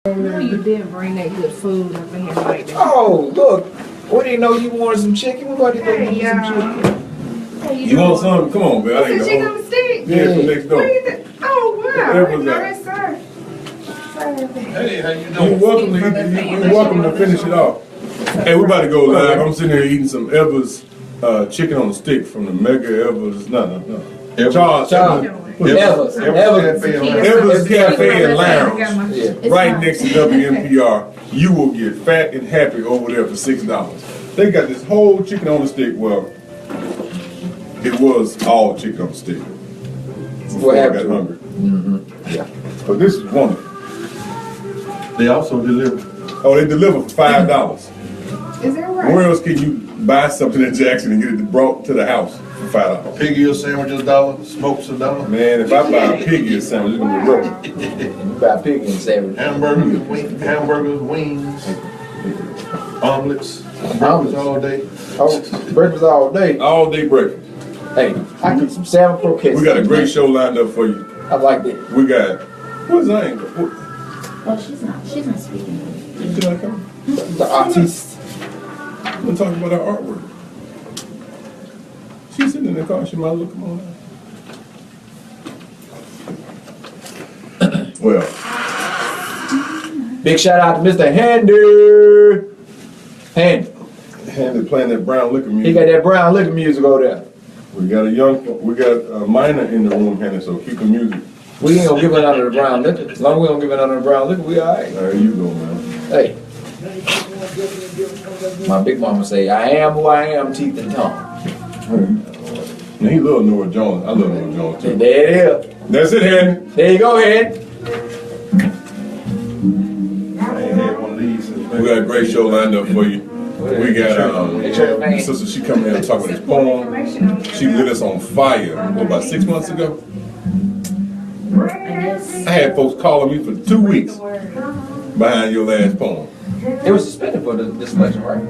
No, you didn't bring that good food up in here like that. Oh, look. We didn't know you wanted some chicken. We wanted to go get some chicken. Hey, You want some? Come on, man. I ain't Is it chicken on the stick? Yeah, from next door. Oh, wow. Where was that? Hey, how you doing? You're welcome to finish it off. Hey, we about to go live. I'm sitting here eating some Evers chicken on a stick from the Mega Evers. No. Charles. Evers Cafe and Lounge. Yeah. Right next to WMPR. You will get fat and happy over there for $6. They got this whole chicken on the stick. Well, it was all chicken on the stick. Before I got hungry. Yeah. But this is wonderful. They also deliver. Oh, they deliver for $5. Is that right? Where else can you buy something in Jackson and get it brought to the house for $5? Pig ear sandwiches $1, smokes $1. Man, if I buy a pig ear sandwich, it's gonna be rough. You buy pig and sandwich. Hamburgers, wings, omelets, breakfast all day. Oh, breakfast all day. All day breakfast. Hey, I get some salmon croquettes. We got a great show lined up for you. I like that. We got, what's her name? Oh, she's not speaking. Did I come? The artiste. We're talking about our artwork. She's sitting in the car. She might look, come on out. Well. Big shout out to Mr. Handy playing that brown liquor music. He got that brown liquor music over there. We got a minor in the room, Handy, so keep the music. We ain't gonna give it under the brown liquor. As long as we don't give it under the brown liquor, we all right. There you go, man. Hey. My big mama say, I am who I am, teeth and tongue. Now he love Nora Jones. I love Nora Jones too. There it is. That's it, Handy. There you go, Handy. I ain't had one of these. We got a great show lined up for you. We got my sister, she come in and talk about this poem. She lit us on fire, about 6 months ago? I had folks calling me for 2 weeks behind your last poem. It was suspended for this election, right?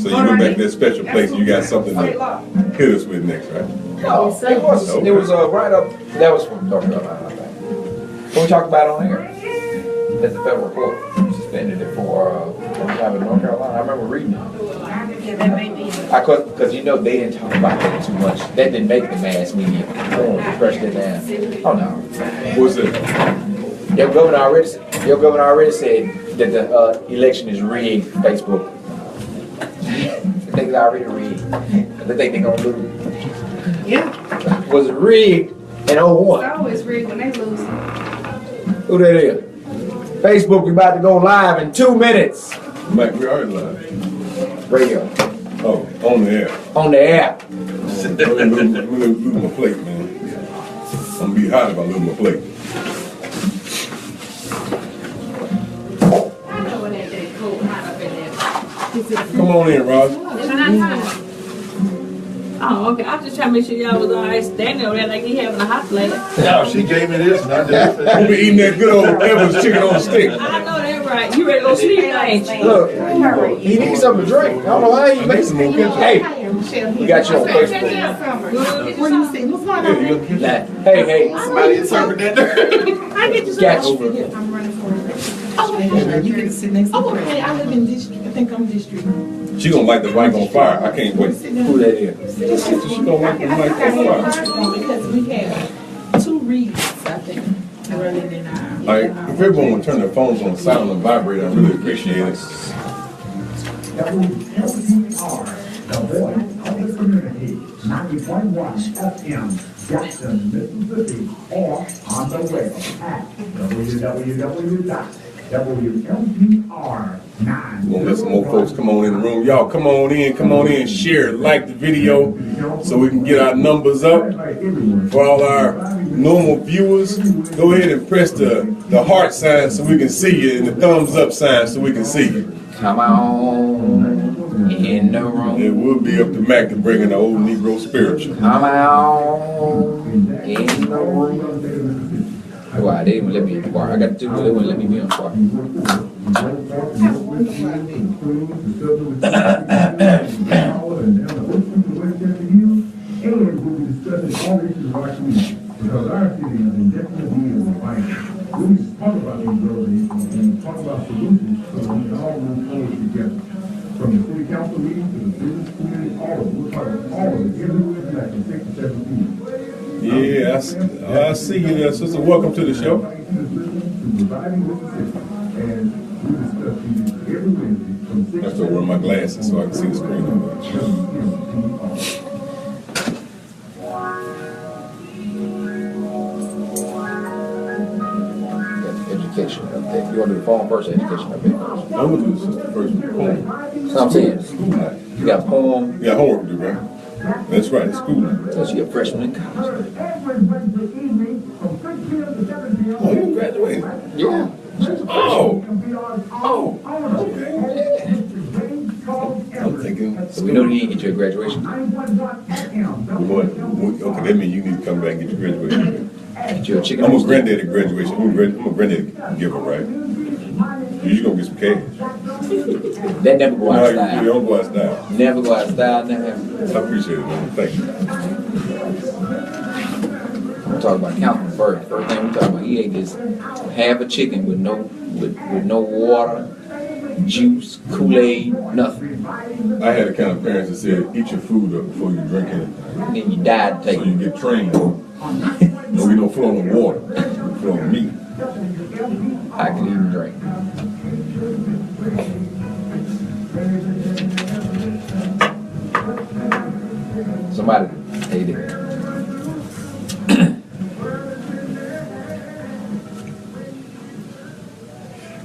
So you went back to that special place and you got something to hit us with next, right? No, it was right up, that was what we talked about. What we talked about on air. At the federal court, suspended it for time in North Carolina. I remember reading it. Because you know they didn't talk about that too much. That didn't make the mass media. Pressed it down. Oh no. What's it? Your governor already said that the election is rigged. Facebook. They think it's already rigged. They think they're gonna lose. Yeah. Was rigged in 01. It's always rigged when they lose. Who that is? Facebook, we about to go live in 2 minutes. Mike, we already live. Radio. Oh, on the air. On the air. I'm gonna lose my plate, man. I'm gonna be hot if I lose my plate. Come on in, Roz. Oh, okay. I was just trying to make sure y'all was all right standing over there like he having a hot plate. No, she gave me this and I did it. We'll be eating that good old Evans chicken on a stick. I know that right. You ready to go sleep, ain't you? Look, he needs something to drink. I don't know how he makes it. Hey, we got you on Facebook. What do you see? What's going on? Hey. Somebody interpret that. I get you. Got you. I'm running for it. Oh, you can sit next to me. Oh, okay. I live in district. I think I'm district. She gonna light the mic on fire. I can't wait. Who that is? She gonna light the mic on fire. Because we have 2 reads, I think, rather than Like, if everyone would turn their phones on silent and vibrate, I really appreciate it. WLPR, the voice of the community, 90.1 FM, Jackson, Mississippi, or on the web at www.WLPR9. We're gonna let some more folks come on in the room. Y'all come on in, share, like the video so we can get our numbers up. For all our normal viewers, go ahead and press the heart sign so we can see you and the thumbs up sign so we can see you. Come on in the room. It will be up to Mac to bring in the old Negro spiritual. Come on in the room. Why they didn't let me in the bar? I got 2, but they wouldn't let me be in the bar. Because our city has indefinitely been defined. We talk about these buildings. talk about solutions so we can all move forward together. From the city council meeting to the business community, all of it, we're talking all of it, every Wednesday from 6 to 7 p.m. Yeah, I see you there, sister. Welcome to the show. I have to wear my glasses so I can see the screen. Education update. You want to do the phone first, or education update first? I'm gonna do the sister first. Home. So I'm saying, you got a poem. Yeah, homework to do, right? That's right. It's school. So she a freshman in college. Oh, you graduated? Yeah. Oh, okay. I'm thinking. So we know you didn't get your graduation. What? Okay, that means you need to come back and get your graduation. Get you a chicken. I'm on a stick. granddaddy graduation. I'm a granddaddy giver, right? You gonna get some cash. That never go out of You style. don't go out style. Never go out of style. Never. I appreciate it, man. Thank you. We're talking about counting first. First thing we talking about, he ate this half a chicken with no water, juice, Kool-Aid, nothing. I had a kind of parents that said, eat your food up before you drink it. And then you died So taking you get trained. No, we don't flow on water. We flow on meat. I can even drink. Somebody ate it.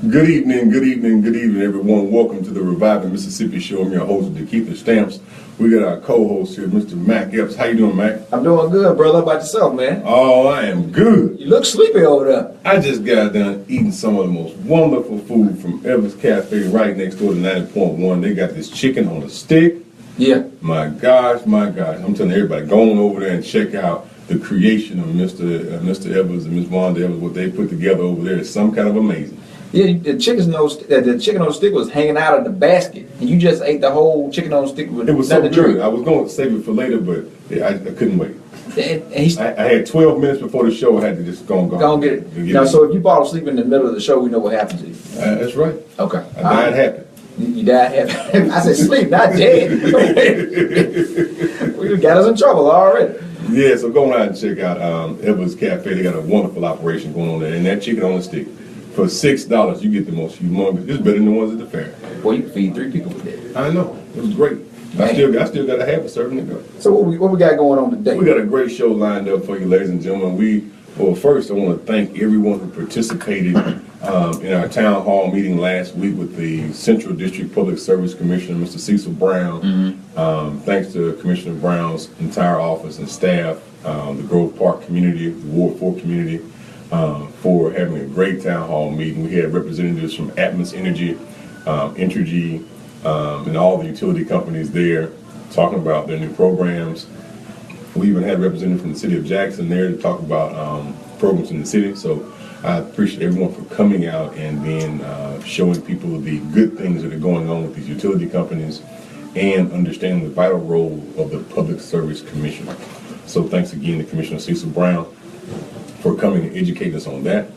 Good evening, everyone. Welcome to the Reviving Mississippi Show. I'm your host, Dekeither Stamps. We got our co-host here, Mr. Mac Epps. How you doing, Mac? I'm doing good, brother. How about yourself, man? Oh, I am good. You look sleepy over there. I just got done eating some of the most wonderful food from Evans Cafe right next door to 90.1. They got this chicken on a stick. Yeah. My gosh. I'm telling everybody, go on over there and check out the creation of Mr. Evans and Miss Wanda Evans. What they put together over there is some kind of amazing. Yeah, the chicken on the stick was hanging out of the basket, and you just ate the whole chicken on the stick with It was so nothing to good. drink. I was going to save it for later, but I couldn't wait. And he's I had 12 minutes before the show. I had to just go gonna get it. Now, so if you fall asleep in the middle of the show, we know what happened to you. That's right. Okay. I died happy. You died happy. I said sleep, not dead. We got us in trouble already. Yeah, so go on out and check out Evans Cafe. They got a wonderful operation going on there. And that chicken on the stick, for $6, you get the most humongous. It's better than the ones at the fair. Well, you can feed 3 people with that. I know. It was great. I still got to have a serving to go. So what we got going on today? We got a great show lined up for you, ladies and gentlemen. Well, first, I want to thank everyone who participated in our town hall meeting last week with the Central District Public Service Commissioner, Mr. Cecil Brown. Thanks to Commissioner Brown's entire office and staff, the Grove Park community, the Ward 4 community, for having a great town hall meeting. We had representatives from Atmos Energy, Entergy, and all the utility companies there talking about their new programs. We even had a representative from the city of Jackson there to talk about programs in the city. So I appreciate everyone for coming out and then showing people the good things that are going on with these utility companies and understanding the vital role of the Public Service Commission. So thanks again to Commissioner Cecil Brown for coming and educating us on that.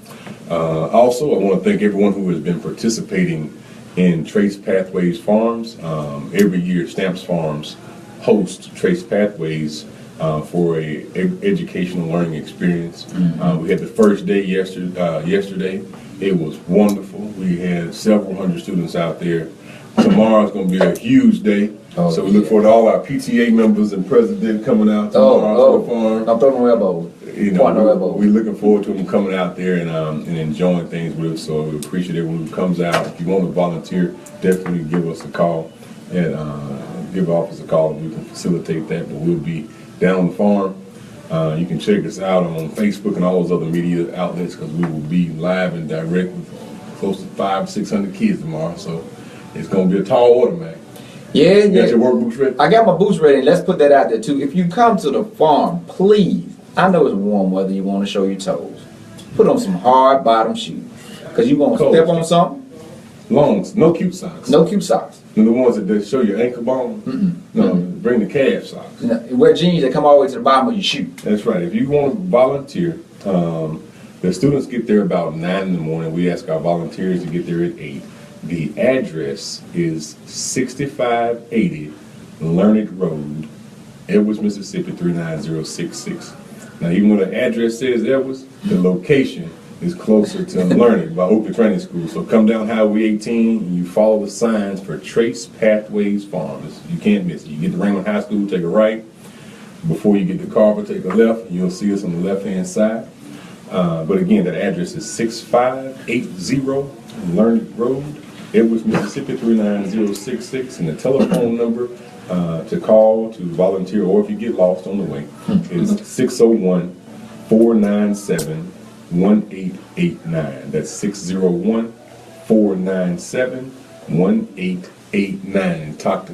Also, I want to thank everyone who has been participating in Trace Pathways Farms. Every year, Stamps Farms hosts Trace Pathways for a educational learning experience. We had the first day yesterday. It was wonderful. We had several hundred students out there. Tomorrow's going to be a huge day. So we look forward to all our PTA members and president coming out tomorrow to the farm. I'm throwing no elbow. We're looking forward to them coming out there and enjoying things with us. So we appreciate everyone who comes out. If you want to volunteer, definitely give us a call and give our office a call and we can facilitate that. But we'll be down on the farm. You can check us out on Facebook and all those other media outlets because we will be live and direct with close to 500-600 kids tomorrow. So it's going to be a tall order, man. Yeah, You got your work boots ready? I got my boots ready. Let's put that out there too. If you come to the farm, please, I know it's warm weather, you want to show your toes. Put on some hard bottom shoes. Because you're going to step on something. Longs, no cute socks. No cute socks. And the ones that show your ankle bone? No, bring the calf socks. Wear jeans that come all the way to the bottom of your shoe. That's right. If you want to volunteer, The students get there about 9 in the morning. We ask our volunteers to get there at 8. The address is 6580 Learned Road, Edwards, Mississippi 39066. Now, even though the address says Edwards, the location is closer to Learned by Oakley Training School. So come down Highway 18 and you follow the signs for Trace Pathways Farms. You can't miss it. You get to Raymond High School, take a right. Before you get to Carver, take a left, and you'll see us on the left-hand side. But again, that address is 6580 Learned Road, Edwards, Mississippi 39066, and the telephone number to call, to volunteer, or if you get lost on the way, is 601-497-1889. That's 601-497-1889. And talk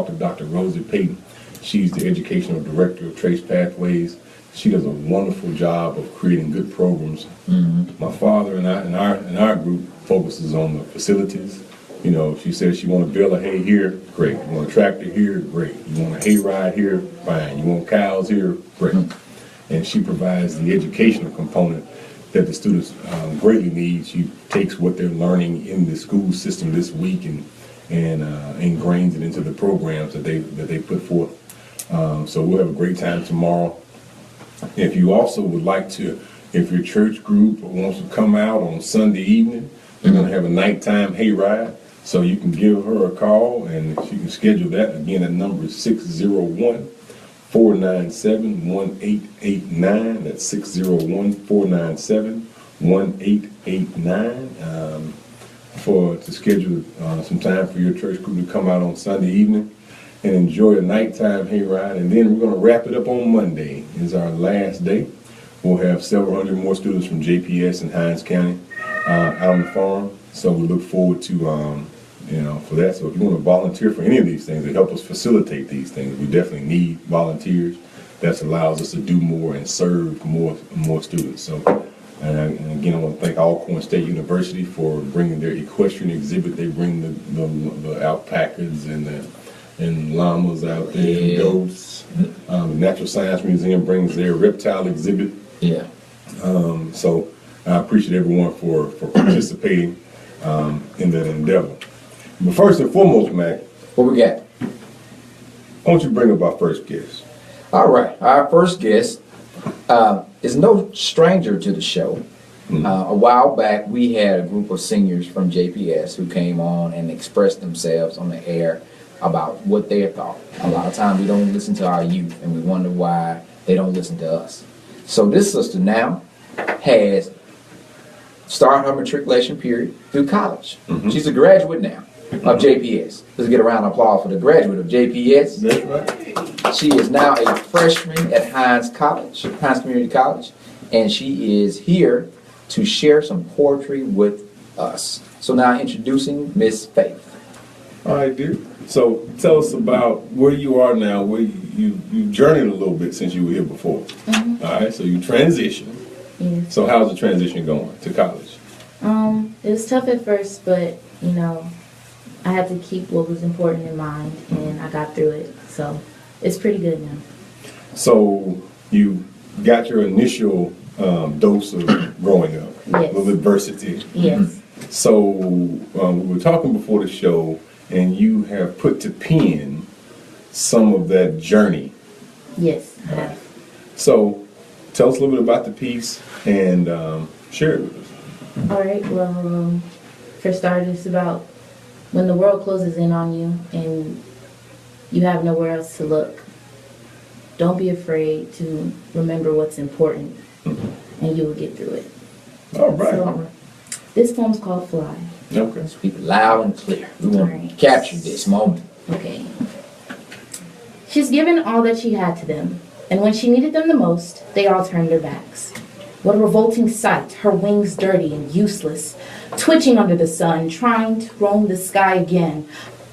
to Dr. Rosie Payton. She's the educational director of Trace Pathways. She does a wonderful job of creating good programs. My father and our group focuses on the facilities. You know, she says she want a bale of hay here, great. You want a tractor here, great. You want a hay ride here, fine. You want cows here, great. And she provides the educational component that the students greatly need. She takes what they're learning in the school system this week and ingrains it into the programs that they put forth. So we'll have a great time tomorrow. If you also would like to, if your church group wants to come out on Sunday evening, they're going to have a nighttime hayride. So you can give her a call and she can schedule that. Again, that number is 601-497-1889. That's 601-497-1889 to schedule some time for your church group to come out on Sunday evening and enjoy a nighttime hayride. And then we're going to wrap it up on Monday. It's our last day. We'll have several hundred more students from JPS and Hinds County out on the farm. So we look forward to, for that. So if you want to volunteer for any of these things, to help us facilitate these things, we definitely need volunteers. That allows us to do more and serve more students. So, and again, I want to thank Alcorn State University for bringing their equestrian exhibit. They bring the alpacas and llamas out there, and goats. The Natural Science Museum brings their reptile exhibit. Yeah. So I appreciate everyone for participating in that endeavor. But first and foremost, Mac, What we got? why don't you bring up our first guest? All right, our first guest is no stranger to the show. A while back, we had a group of seniors from JPS who came on and expressed themselves on the air about what they thought. A lot of times we don't listen to our youth and we wonder why they don't listen to us. So this sister now has started her matriculation period through college. She's a graduate now of JPS. Let's get a round of applause for the graduate of JPS. That's right. She is now a freshman at Hinds Community College, and she is here to share some poetry with us. So now introducing Miss Faith. All right, dear. So tell us about where you are now, where you journeyed a little bit since you were here before. All right, so you transitioned. Yes. So how's the transition going to college? It was tough at first, but I had to keep what was important in mind, and I got through it. So it's pretty good now. So you got your initial dose of growing up, Yes. with adversity. Yes. So we were talking before the show, and you have put to pen some of that journey. Yes, I have. So tell us a little bit about the piece and share it with us. All right, well, for starters, it's about when the world closes in on you and you have nowhere else to look. Don't be afraid to remember what's important, and you will get through it. All right. So, this poem's called Fly. Okay. Speak loud and clear. We want to Alright. capture this moment. Okay. She's given all that she had to them, and when she needed them the most, they all turned their backs. What a revolting sight, her wings dirty and useless, twitching under the sun, trying to roam the sky again.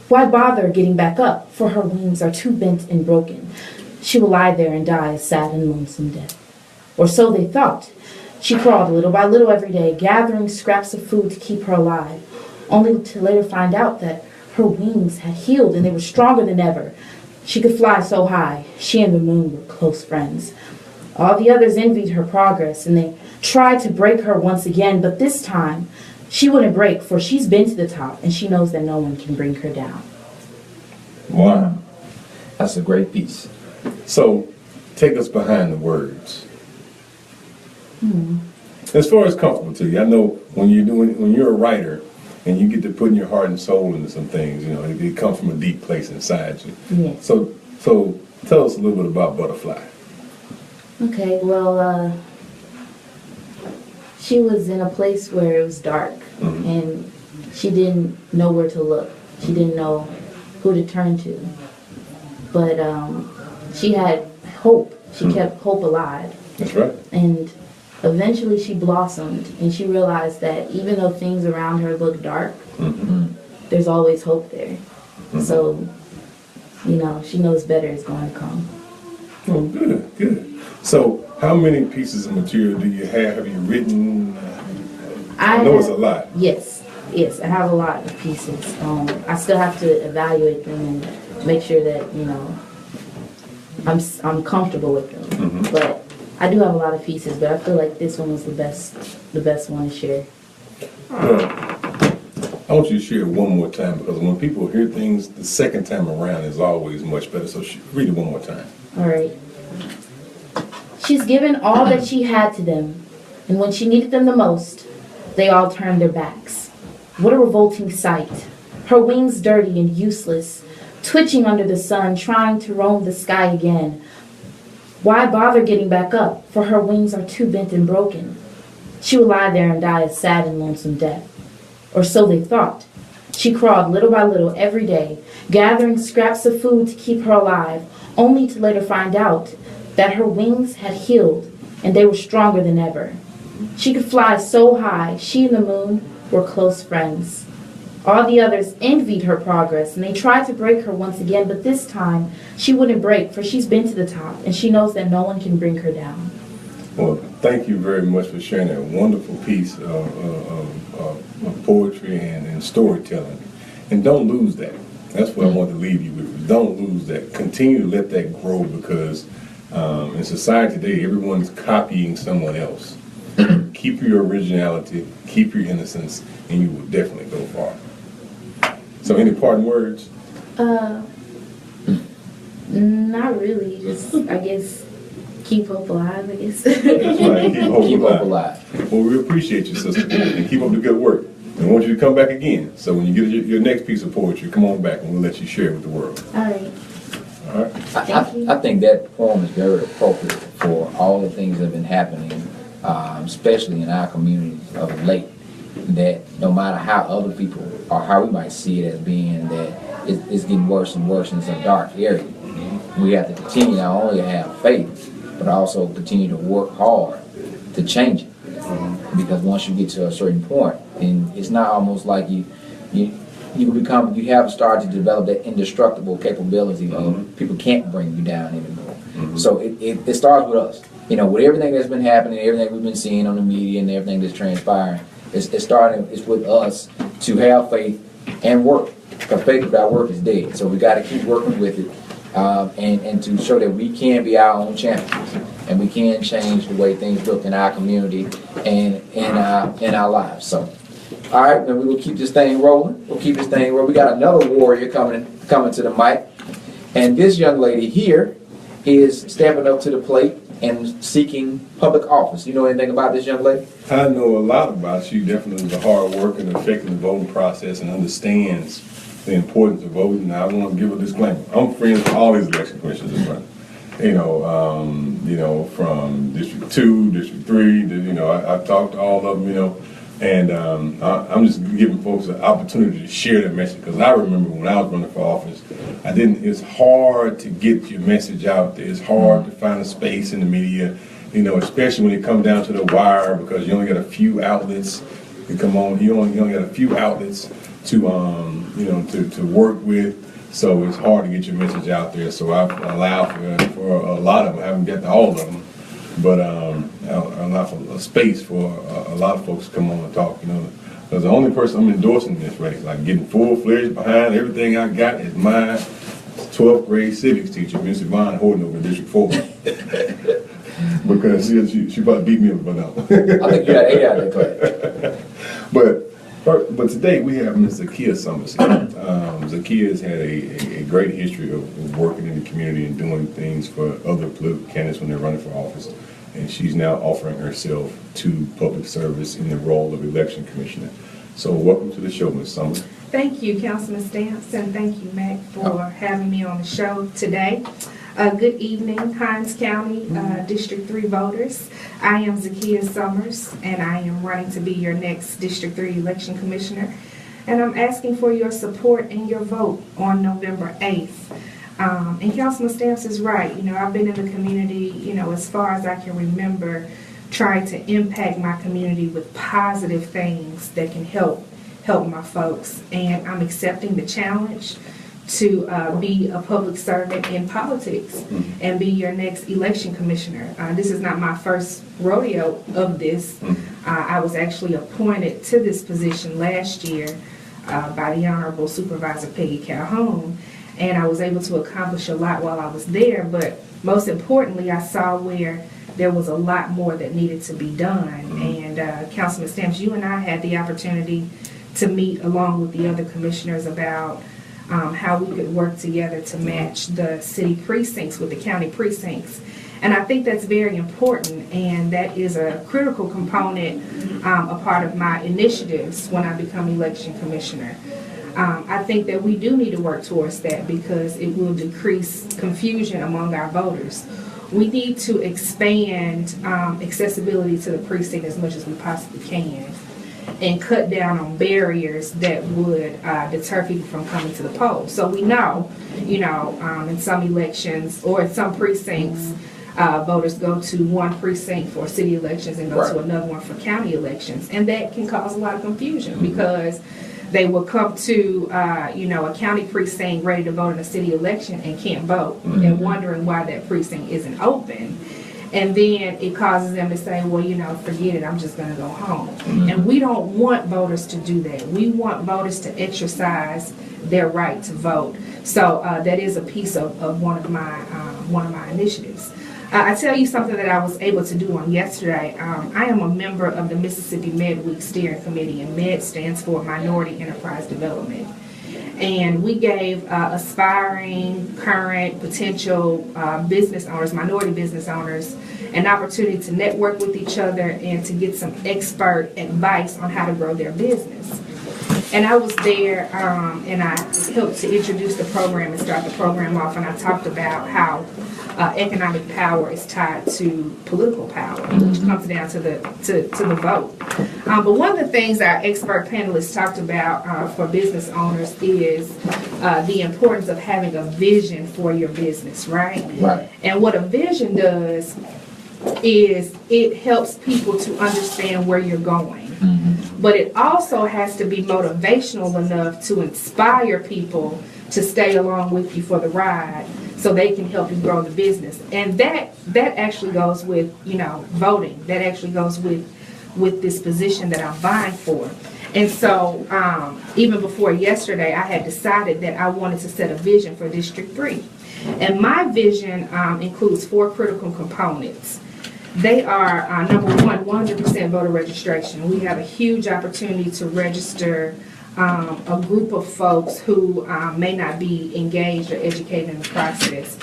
Why bother getting back up, for her wings are too bent and broken. She will lie there and die a sad and lonesome death. Or so they thought. She crawled little by little every day, gathering scraps of food to keep her alive, only to later find out that her wings had healed and they were stronger than ever. She could fly so high. She and the moon were close friends. All the others envied her progress, and they tried to break her once again, but this time she wouldn't break, for she's been to the top, and she knows that no one can bring her down. Wow. That's a great piece. So, take us behind the words. As far as comfortable to you, I know when you're a writer and you get to putting your heart and soul into some things, you know, it comes from a deep place inside you. Yes. So tell us a little bit about Butterfly. Okay, well, she was in a place where it was dark, and she didn't know where to look. She didn't know who to turn to. But she had hope. She kept hope alive. That's right. And eventually she blossomed, and she realized that even though things around her look dark, there's always hope there. So, you know, she knows better is going to come. Oh, good. So, how many pieces of material do you have? Have you written? I know it's a lot. Yes, I have a lot of pieces. I still have to evaluate them and make sure that, you know, I'm comfortable with them. But I do have a lot of pieces, but I feel like this one was the best one to share. I want you to share it one more time, because when people hear things the second time around is always much better. So read it one more time. All right. She's given all that she had to them, and when she needed them the most, they all turned their backs. What a revolting sight. Her wings dirty and useless, twitching under the sun, trying to roam the sky again. Why bother getting back up, for her wings are too bent and broken. She would lie there and die a sad and lonesome death. Or so they thought. She crawled little by little every day, gathering scraps of food to keep her alive, only to later find out that her wings had healed and they were stronger than ever. She could fly so high, she and the moon were close friends. All the others envied her progress, and they tried to break her once again, but this time she wouldn't break, for she's been to the top, and she knows that no one can bring her down. Well, thank you very much for sharing that wonderful piece of poetry and storytelling. And don't lose that. That's what I want to leave you with. Don't lose that. Continue to let that grow, because in society today, everyone's copying someone else. Keep your originality, keep your innocence, and you will definitely go far. So, any parting words? Not really. Just, I guess, keep hope alive, I guess. That's right. Keep hope alive. Well, we appreciate you, sister, and keep up the good work. And we want you to come back again. So when you get your next piece of poetry, come on back and we'll let you share it with the world. All right. All right. Thank you. I think that poem is very appropriate for all the things that have been happening, especially in our community of late. That no matter how other people, or how we might see it as being, that it's getting worse and worse, and it's a dark area. We have to continue not only to have faith, but also continue to work hard to change it. Because once you get to a certain point, and it's not almost like you have started to develop that indestructible capability of people can't bring you down anymore. So it starts with us. You know, with everything that's been happening, everything we've been seeing on the media, and everything that's transpiring, it's with us to have faith and work. Because faith without work is dead. So we got to keep working with it, and to show that we can be our own champions, and we can change the way things look in our community and in our lives. So, all right, then we will keep this thing rolling. We'll keep this thing rolling. We got another warrior coming to the mic, and this young lady here is stepping up to the plate and seeking public office. You know anything about this young lady? I know a lot about you. Definitely is a hard worker and effective in the voting process, and understands the importance of voting. Now, I want to give a disclaimer. I'm friends with all these election commissioners in front. From District 2, District 3, I've talked to all of them, and I'm just giving folks an opportunity to share that message, because I remember when I was running for office, it's hard to get your message out there. It's hard to find a space in the media, especially when it comes down to the wire, because you only got a few outlets to come on. You only got a few outlets to work with. So it's hard to get your message out there. So I've allowed for a lot of them. I haven't got to all of them, but I allow for a space for a lot of folks to come on and talk. Because the only person I'm endorsing in this race, like getting full-fledged behind everything I got, is my 12th grade civics teacher, Miss Yvonne Horton over in District 4. because she probably beat me up by now. I think you got 8 out of that class. But today we have Ms. Dekeither Summers here. Zakia has had a great history of working in the community and doing things for other political candidates when they're running for office. And she's now offering herself to public service in the role of election commissioner. So welcome to the show, Ms. Summers. Thank you, Councilman Stamps, and thank you, Mac, for having me on the show today. Good evening, Hinds County District 3 voters. I am Zakia Summers, and I am running to be your next District 3 election commissioner. And I'm asking for your support and your vote on November 8th. And Councilman Stamps is right. You know, I've been in the community, you know, as far as I can remember, trying to impact my community with positive things that can help my folks. And I'm accepting the challenge to be a public servant in politics and be your next election commissioner. This is not my first rodeo of this. I was actually appointed to this position last year by the Honorable Supervisor Peggy Calhoun, and I was able to accomplish a lot while I was there, but most importantly, I saw where there was a lot more that needed to be done. And Councilman Stamps, you and I had the opportunity to meet along with the other commissioners about how we could work together to match the city precincts with the county precincts. And I think that's very important, and that is a critical component, a part of my initiatives when I become election commissioner. I think that we do need to work towards that because it will decrease confusion among our voters. We need to expand accessibility to the precinct as much as we possibly can and cut down on barriers that would deter people from coming to the polls. So we know, you know, in some elections or in some precincts, voters go to one precinct for city elections and go to another one for county elections. And that can cause a lot of confusion because they will come to, you know, a county precinct ready to vote in a city election and can't vote and wondering why that precinct isn't open. And then it causes them to say, well, you know, forget it, I'm just going to go home. And we don't want voters to do that. We want voters to exercise their right to vote. So that is a piece of one of my initiatives. I tell you something that I was able to do on yesterday. I am a member of the Mississippi MedWeek Steering Committee, and MED stands for Minority Enterprise Development. And we gave aspiring, current, potential business owners, minority business owners, an opportunity to network with each other and to get some expert advice on how to grow their business. And I was there and I helped to introduce the program and start the program off, and I talked about how economic power is tied to political power, which comes down to the vote. But one of the things our expert panelists talked about for business owners is the importance of having a vision for your business, right? Right. And what a vision does is it helps people to understand where you're going. But it also has to be motivational enough to inspire people to stay along with you for the ride so they can help you grow the business. And that actually goes with, you know, voting. That actually goes with this position that I'm vying for. And so even before yesterday, I had decided that I wanted to set a vision for District 3. And my vision includes 4 critical components. They are, number one, 100% voter registration. We have a huge opportunity to register a group of folks who may not be engaged or educated in the process.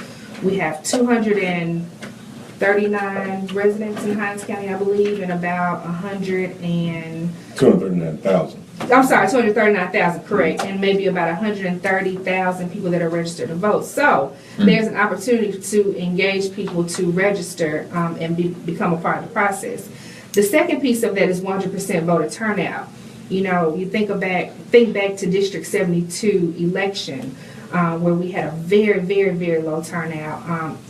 We have 239 residents in Hinds County, I believe, and about 239,000. I'm sorry, 239,000, correct, and maybe about 130,000 people that are registered to vote. So there's an opportunity to engage people to register and become a part of the process. The second piece of that is 100% voter turnout. You know, you think back to District 72 election, where we had a very, very, very low turnout,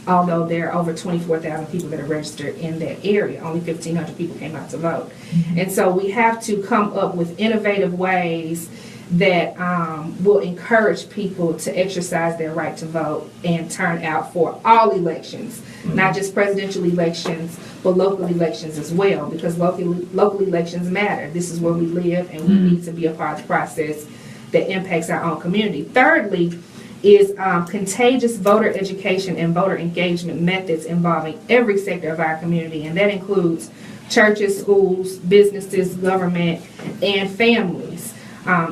although there are over 24,000 people that are registered in that area. Only 1,500 people came out to vote. And so we have to come up with innovative ways that will encourage people to exercise their right to vote and turn out for all elections, not just presidential elections, but local elections as well, because local elections matter. This is where we live, and we need to be a part of the process that impacts our own community. Thirdly, is contagious voter education and voter engagement methods involving every sector of our community, and that includes churches, schools, businesses, government, and families.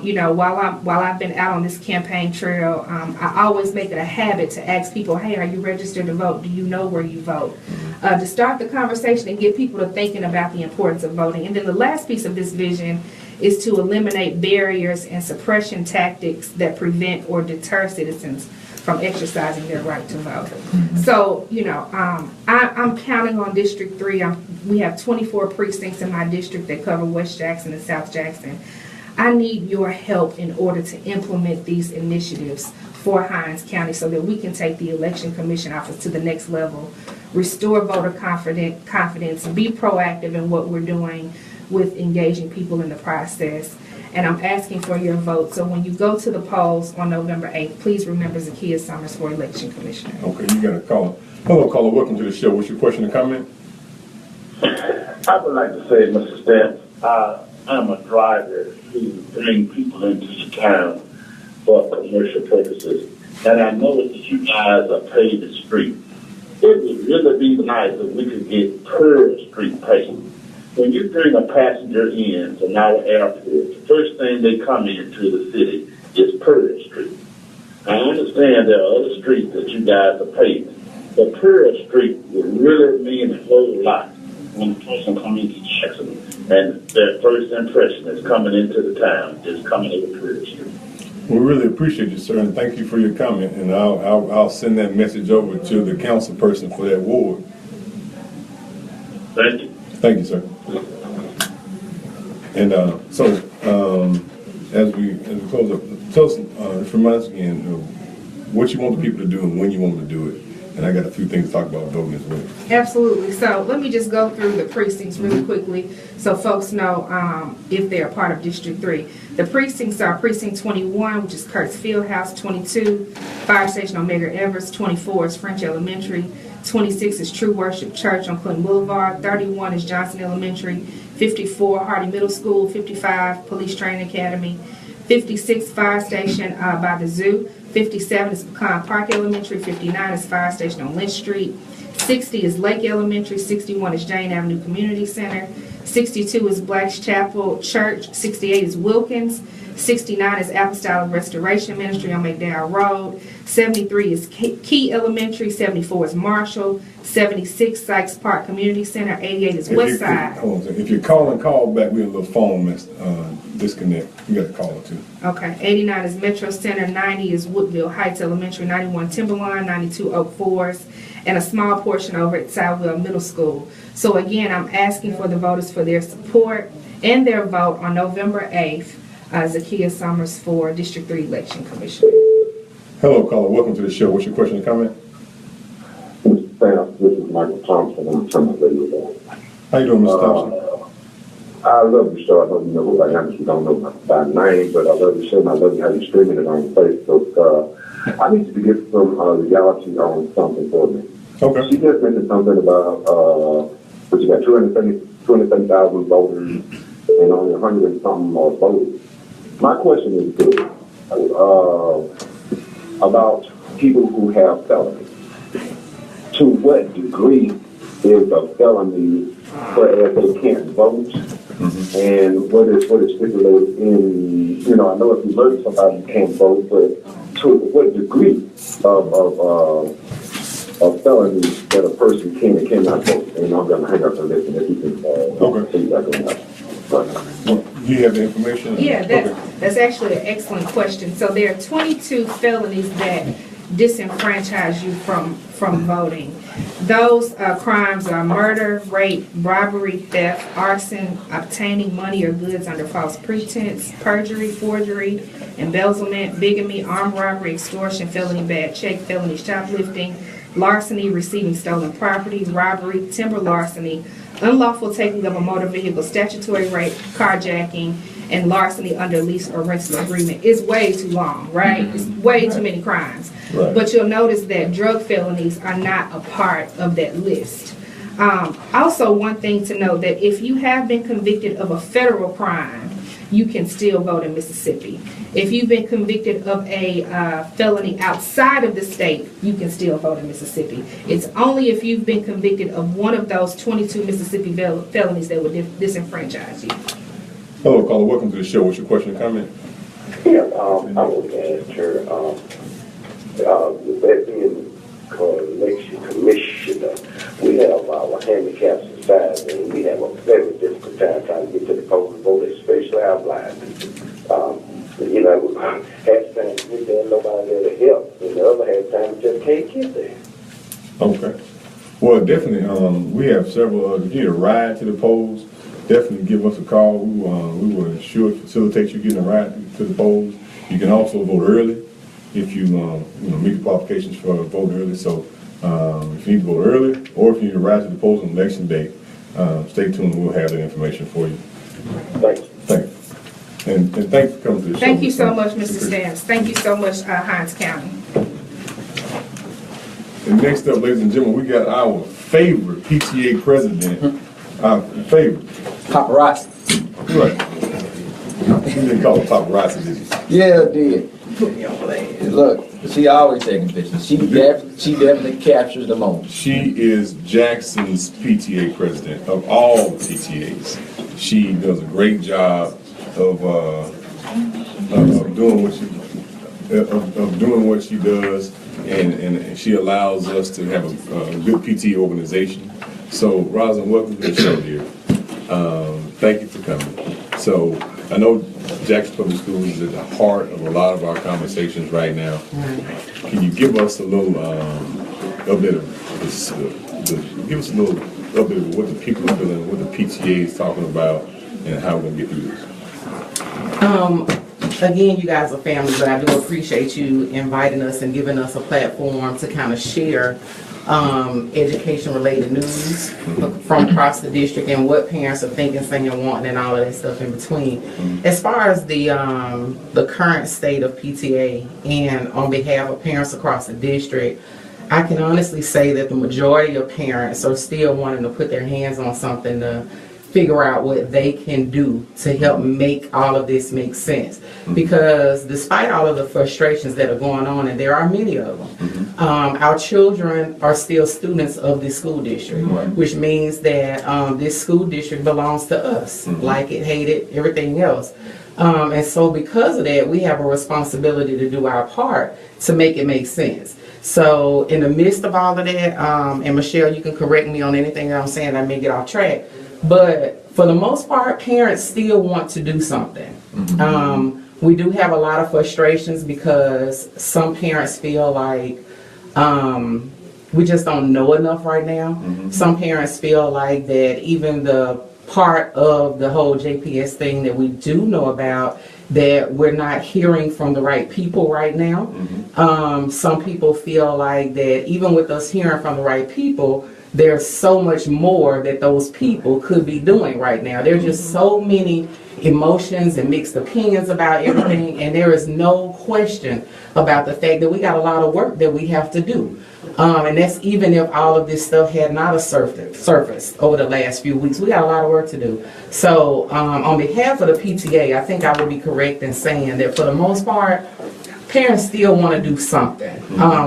You know, while I've been out on this campaign trail, I always make it a habit to ask people, hey, are you registered to vote? Do you know where you vote? To start the conversation and get people to thinking about the importance of voting. And then the last piece of this vision is to eliminate barriers and suppression tactics that prevent or deter citizens from exercising their right to vote. So, you know, I'm counting on District 3. We have 24 precincts in my district that cover West Jackson and South Jackson. I need your help in order to implement these initiatives for Hinds County so that we can take the Election Commission office to the next level, restore voter confidence, be proactive in what we're doing with engaging people in the process. And I'm asking for your vote. So when you go to the polls on November 8th, please remember Dekeither Summers for Election Commissioner. Okay, you got a caller. Hello, caller. Welcome to the show. What's your question or comment? I would like to say, Mr. Stamps, I'm a driver who brings people into the town for commercial purposes. And I noticed that you guys are paid the street. It would really be nice if we could get per street paid. When you bring a passenger in from our airport, the first thing they come into the city is per street. I understand there are other streets that you guys are paving, but per street would really mean a whole lot when a person comes into Jackson and their first impression is coming into the town, is coming over per street. We really appreciate you, sir, and thank you for your comment. And I'll send that message over to the council person for that ward. Thank you. Thank you, sir. And as we close up, tell us, remind us again what you want the people to do and when you want them to do it. And I got a few things to talk about voting as well. Absolutely. So let me just go through the precincts really quickly so folks know if they're part of District 3. The precincts are Precinct 21, which is Kurtz Fieldhouse, 22, Fire Station on Medgar Evers, 24 is French Elementary, 26 is True Worship Church on Clinton Boulevard, 31 is Johnson Elementary, 54 Hardy Middle School, 55 Police Training Academy, 56 Fire Station by the Zoo, 57 is Pecan Park Elementary, 59 is Fire Station on Lynch Street, 60 is Lake Elementary, 61 is Jane Avenue Community Center, 62 is Black's Chapel Church, 68 is Wilkins, 69 is Apostolic Restoration Ministry on McDowell Road, 73 is Key Elementary, 74 is Marshall, 76 Sykes Park Community Center, 88 is Westside. Hold on a second. If you're calling, call back. We have a little phone disconnect. You got a caller too. Okay, 89 is Metro Center, 90 is Woodville Heights Elementary, 91 Timberline, 92 Oak Forest, and a small portion over at Southwell Middle School. So again, I'm asking for the voters for their support and their vote on November 8th. Dekeither Summers for District 3 Election Commissioner. Hello, caller. Welcome to the show. What's your question or comment? Mr. Stamps, this is Michael Thompson. I'm from the radio. How you doing, Mr. Thompson? I love the show. I know you know who I am. You don't know my name, but I love the show, and I love how you're streaming it on Facebook. I need you to get some reality on something for me. Okay. She just mentioned something about, but you got 230,000 voters and only 100 and something more voters. My question is this, about people who have felonies. To what degree is a felony whereas they can't vote? And what is stipulated in, you know, I know if you murder somebody you can't vote, but to what degree of felonies that a person can and cannot vote? And I'm going to hang up and listen if you can see that on that. Do you have the information? Yeah, that's actually an excellent question. So there are 22 felonies that disenfranchise you from voting. Those crimes are murder, rape, robbery, theft, arson, obtaining money or goods under false pretense, perjury, forgery, embezzlement, bigamy, armed robbery, extortion, felony bad check, felony shoplifting, larceny, receiving stolen property, robbery, timber larceny, unlawful taking of a motor vehicle, statutory rape, carjacking, and larceny under lease or rental agreement. Is way too long, right? It's way too many crimes. Right. But you'll notice that drug felonies are not a part of that list. Also, one thing to note that if you have been convicted of a federal crime, you can still vote in Mississippi. If you've been convicted of a felony outside of the state, you can still vote in Mississippi. It's only if you've been convicted of one of those 22 Mississippi felonies that would disenfranchise you. Hello, caller. Welcome to the show. What's your question or comment? Yeah, I was asked her, with that being election commissioner, we have our handicap society, and we have a very difficult time trying to get to the polls and vote, especially our blind people. You know, half the time we there, nobody there to help, and the other half the time we just can't get there. Okay. Well, definitely, we have several, if you need a ride to the polls, definitely give us a call. We will ensure facilitate you getting a ride to the polls. You can also vote early if you meet the qualifications for voting early. So if you need to vote early, or if you need to ride to the polls on election day, stay tuned. We'll have that information for you. Thank you. Thank you. And thanks for coming to the show. Thank you so much, Mr. Stamps. Thank you so much, Hinds County. And next up, ladies and gentlemen, we got our favorite PTA president. Our favorite. Paparazzi. Right. You didn't call it paparazzi, did you? Yeah, I did. Look, she always taking pictures. She definitely captures the moment. She is Jackson's PTA president of all PTAs. She does a great job of doing what she does, and she allows us to have a good PTA organization. So, Rosalind, welcome to the show, dear. Thank you for coming. So, I know Jackson Public Schools is at the heart of a lot of our conversations right now. Can you give us a little update of this? Give us a little update of what the people are feeling, what the PTA is talking about, and how we're gonna get through this. Again, you guys are family, but I do appreciate you inviting us and giving us a platform to kind of share education-related news from across the district and what parents are thinking, saying, wanting, and all of that stuff in between. As far as the current state of PTA and on behalf of parents across the district, I can honestly say that the majority of parents are still wanting to put their hands on something to figure out what they can do to help make all of this make sense. Because despite all of the frustrations that are going on, and there are many of them, our children are still students of this school district, which means that this school district belongs to us, like it hated everything else. And so because of that, we have a responsibility to do our part to make it make sense. So in the midst of all of that, and Michelle, you can correct me on anything that I'm saying, I may get off track, but for the most part, parents still want to do something. We do have a lot of frustrations because some parents feel like we just don't know enough right now. Some parents feel like that even the part of the whole JPS thing that we do know about, that we're not hearing from the right people right now. Some people feel like that even with us hearing from the right people, there's so much more that those people could be doing right now. There's just so many emotions and mixed opinions about everything, and there is no question about the fact that we got a lot of work that we have to do. And that's even if all of this stuff had not surfaced over the last few weeks. We got a lot of work to do. So on behalf of the PTA, I think I would be correct in saying that for the most part, parents still want to do something.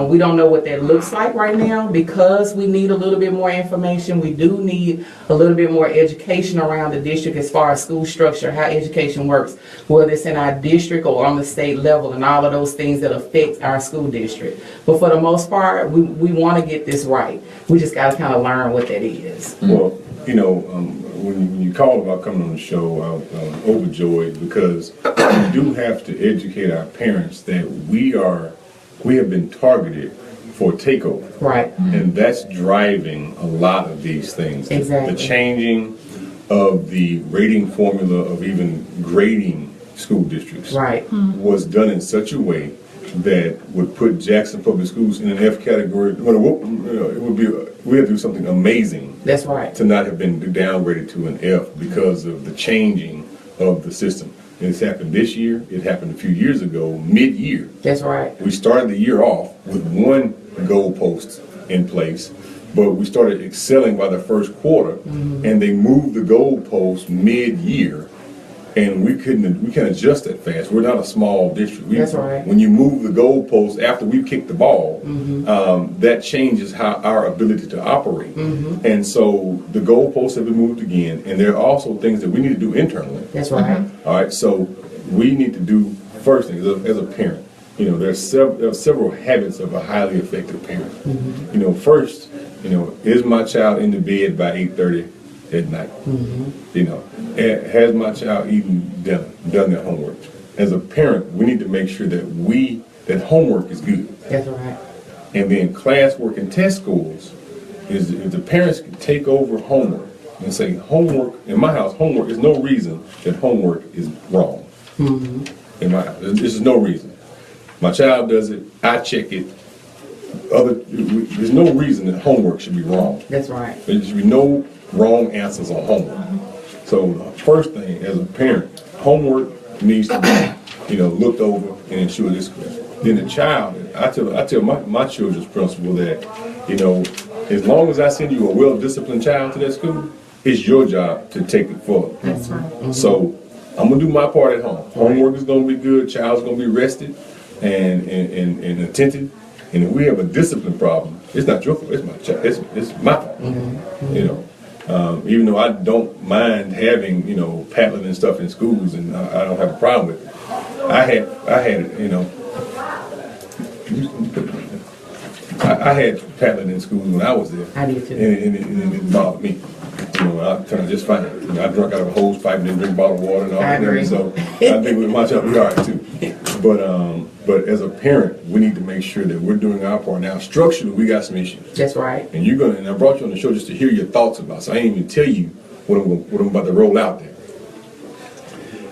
We don't know what that looks like right now because we need a little bit more information. We do need a little bit more education around the district as far as school structure, how education works, whether it's in our district or on the state level, and all of those things that affect our school district. But for the most part, we want to get this right. We just got to kind of learn what that is. Well, you know, when you called about coming on the show, I'm overjoyed because we do have to educate our parents that we have been targeted for takeover. Right. And that's driving a lot of these things. Exactly. The changing of the rating formula of even grading school districts was done in such a way that would put Jackson Public Schools in an F category. It would be, we have to do something amazing. That's right. To not have been downgraded to an F because of the changing of the system. And it's happened this year. It happened a few years ago, mid-year. That's right. We started the year off with one goalpost in place, but we started excelling by the first quarter, and they moved the goalpost mid-year And we can't adjust that fast. We're not a small district. That's right. When you move the goalpost after we kick the ball, that changes how our ability to operate. And so the goalposts have been moved again, and there are also things that we need to do internally. That's right. All right, so we need to do first thing as a parent. You know, there are several habits of a highly effective parent. You know, first, you know, is my child in the bed by 8:30 at night? You know, has my child done their homework? As a parent, we need to make sure that homework is good. That's right. And then classwork and test scores is if the parents can take over homework and say homework in my house, homework is no reason that homework is wrong. In my house, there's no reason. My child does it, I check it. There's no reason that homework should be wrong. That's right. There should be no wrong answers on homework. So the first thing as a parent, homework needs to be, you know, looked over and ensured it's correct. Then the child, I tell my children's principal that, you know, as long as I send you a well-disciplined child to that school, it's your job to take it forward. That's right. So I'm gonna do my part at home. Homework is gonna be good. Child's gonna be rested and attentive. And if we have a discipline problem, it's not your fault. It's my child. It's my fault. You know, even though I don't mind having, you know, paddling and stuff in schools, and I don't have a problem with it. I had you know, I had paddling in school when I was there. I did too. And it bothered me. You know, I kind of just fine. You know, I drank out of a hose pipe and didn't drink bottled water and all I that. agree. So I think with my child, we all right too. But as a parent, we need to make sure that we're doing our part. Now, structurally, we got some issues. That's right. And I brought you on the show just to hear your thoughts about it. So I ain't even tell you what I'm about to roll out there.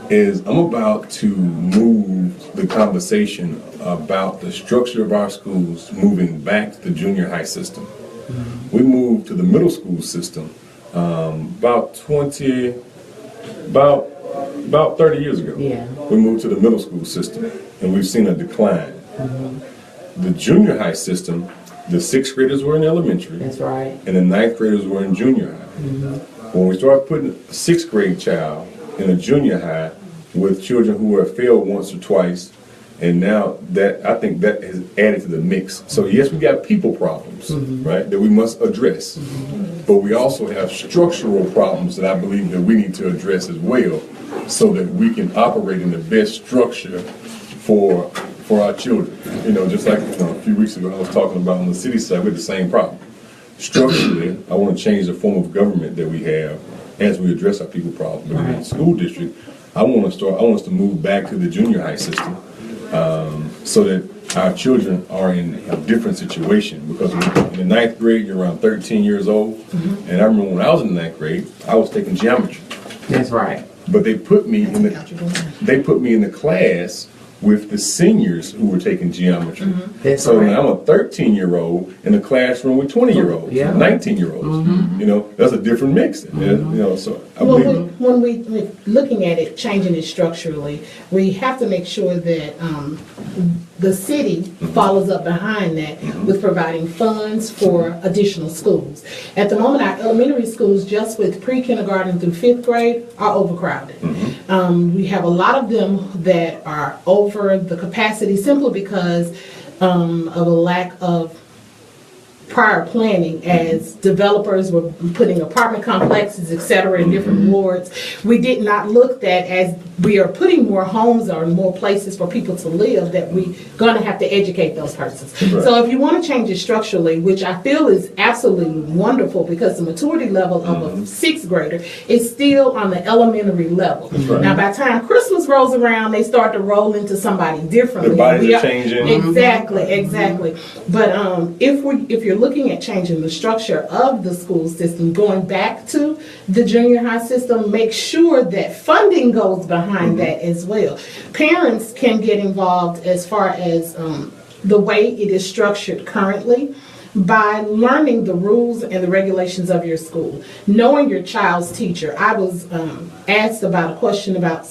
Is I'm about to move the conversation about the structure of our schools moving back to the junior high system. We moved to the middle school system about 30 years ago. Yeah. We moved to the middle school system, and we've seen a decline. The junior high system, the 6th graders were in elementary. That's right. And the 9th graders were in junior high. When we started putting a 6th grade child in a junior high with children who have failed once or twice, and now that I think that has added to the mix. So yes, we got people problems, right, that we must address. But we also have structural problems that I believe that we need to address as well, so that we can operate in the best structure for our children. You know, just like a few weeks ago I was talking about on the city side, we had the same problem. Structurally, I want to change the form of government that we have as we address our people problem. But in the school district, I want us to move back to the junior high system, so that our children are in a different situation. Because in the 9th grade, you're around 13 years old, and I remember when I was in the 9th grade, I was taking geometry. That's right. But they put me in the class with the seniors who were taking geometry. So now I'm a 13-year-old in a classroom with 20-year-olds, 19-year-olds. You know, that's a different mix. You know, so I believe when we're looking at it, changing it structurally, we have to make sure that the city follows up behind that with providing funds for additional schools. At the moment, our elementary schools, just with pre-kindergarten through 5th grade, are overcrowded. We have a lot of them that are over the capacity simply because of a lack of prior planning, as developers were putting apartment complexes, et cetera, in different wards. We did not look at, as we are putting more homes or more places for people to live, that we're going to have to educate those persons. Right. So if you want to change it structurally, which I feel is absolutely wonderful, because the maturity level of a 6th grader is still on the elementary level. Right. Now, by the time Christmas rolls around, they start to roll into somebody differently. The bodies are changing. Exactly. But if you're looking at changing the structure of the school system, going back to the junior high system, make sure that funding goes behind that as well. Parents can get involved as far as the way it is structured currently, by learning the rules and the regulations of your school, knowing your child's teacher. I was asked about a question about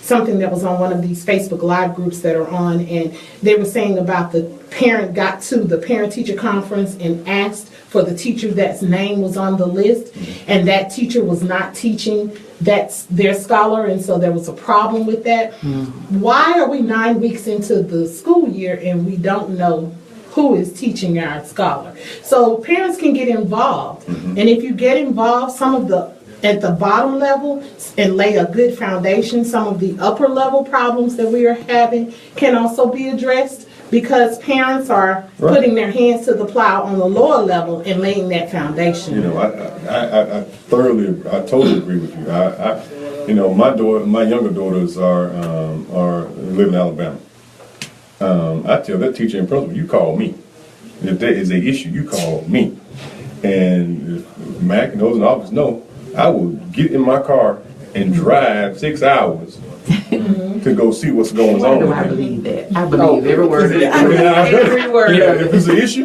something that was on one of these Facebook Live groups that are on, and they were saying about the parent got to the parent-teacher conference and asked for the teacher that's name was on the list, and that teacher was not teaching that's their scholar, and so there was a problem with that. Why are we 9 weeks into the school year and we don't know who is teaching our scholar? So parents can get involved, and if you get involved, some of the at the bottom level and lay a good foundation, some of the upper level problems that we are having can also be addressed, because parents are putting their hands to the plow on the lower level and laying that foundation. You know, I totally agree with you. You know, my younger daughters are live in Alabama. I tell that teacher and principal, you call me. If there is an issue, you call me. And if Mac and those in the office know, I will get in my car and drive 6 hours to go see what's going on. Do I believe that? I believe every word. Every word. Yeah, if it's an issue,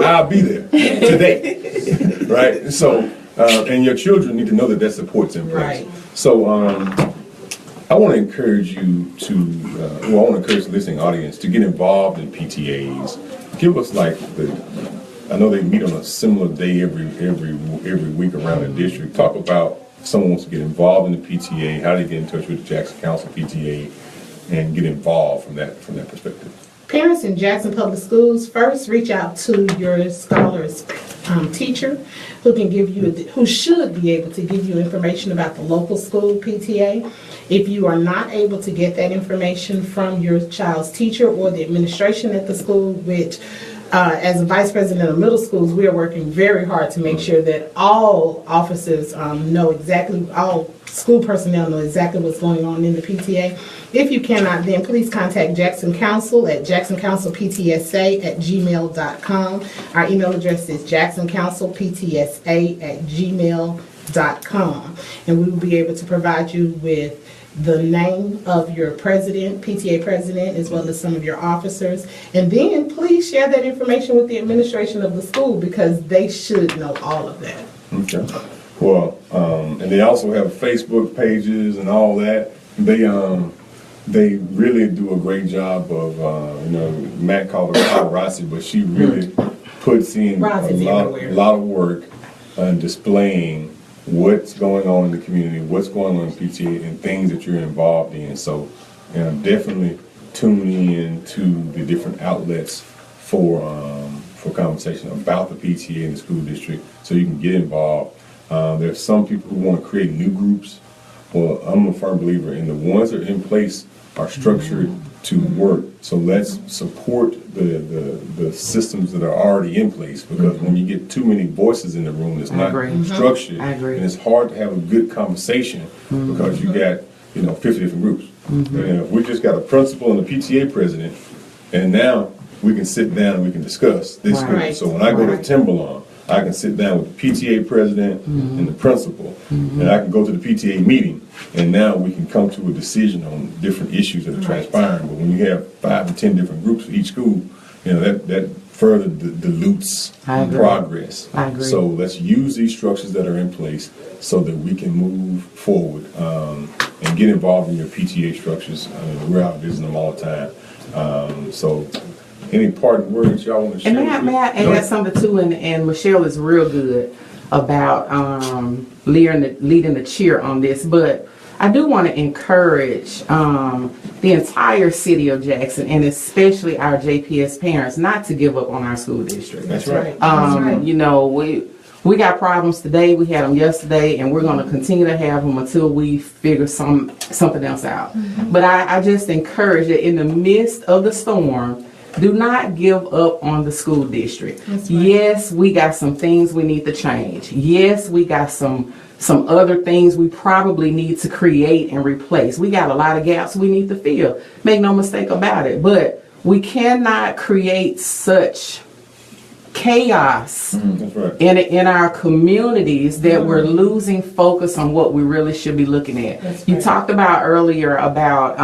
I'll be there today. Right? So, and your children need to know that that support's in place. Right. So, I want to encourage you to, I want to encourage the listening audience to get involved in PTAs. Give us I know they meet on a similar day every week around the district. Talk about if someone wants to get involved in the PTA, how they get in touch with the Jackson Council PTA, and get involved from that perspective. Parents in Jackson Public Schools, first reach out to your scholar's teacher, who should be able to give you information about the local school PTA. If you are not able to get that information from your child's teacher or the administration at the school, which as a vice president of middle schools, we are working very hard to make sure that all officers all school personnel know exactly what's going on in the PTA. If you cannot, then please contact Jackson Council at jacksoncouncilptsa@gmail.com. Our email address is jacksoncouncilptsa@gmail.com. And we will be able to provide you with the name of your president, PTA president, as well as some of your officers. And then please share that information with the administration of the school, because they should know all of that. Okay. Well, and they also have Facebook pages and all that. They really do a great job of, Matt called her paparazzi, but she really puts in a lot of work on displaying what's going on in the community, what's going on in PTA, and things that you're involved in. So, definitely tune in to the different outlets for conversation about the PTA and the school district, so you can get involved. There's some people who want to create new groups. Well, I'm a firm believer in the ones that are in place are structured to work. So let's support the systems that are already in place, because when you get too many voices in the room that's not structured, and it's hard to have a good conversation because you got 50 different groups. And if we just got a principal and a PTA president, and now we can sit down and we can discuss this group. So when I go to Timberlawn, I can sit down with the PTA president and the principal, and I can go to the PTA meeting, and now we can come to a decision on different issues that are transpiring. But when you have 5 to 10 different groups for each school, that further dilutes progress. I agree. So let's use these structures that are in place so that we can move forward and get involved in your PTA structures. We're out visiting them all the time. So any parting words y'all want to share? And may I add something too? And Michelle is real good about leading the cheer on this, but I do want to encourage the entire city of Jackson, and especially our JPS parents, not to give up on our school district. That's right. We got problems today, we had them yesterday, and we're going to continue to have them until we figure something else out. But I just encourage that in the midst of the storm, do not give up on the school district. Yes, we got some things we need to change. Yes, we got some other things we probably need to create and replace. We got a lot of gaps we need to fill. Make no mistake about it. But we cannot create such chaos in our communities that we're losing focus on what we really should be looking at. You talked about earlier about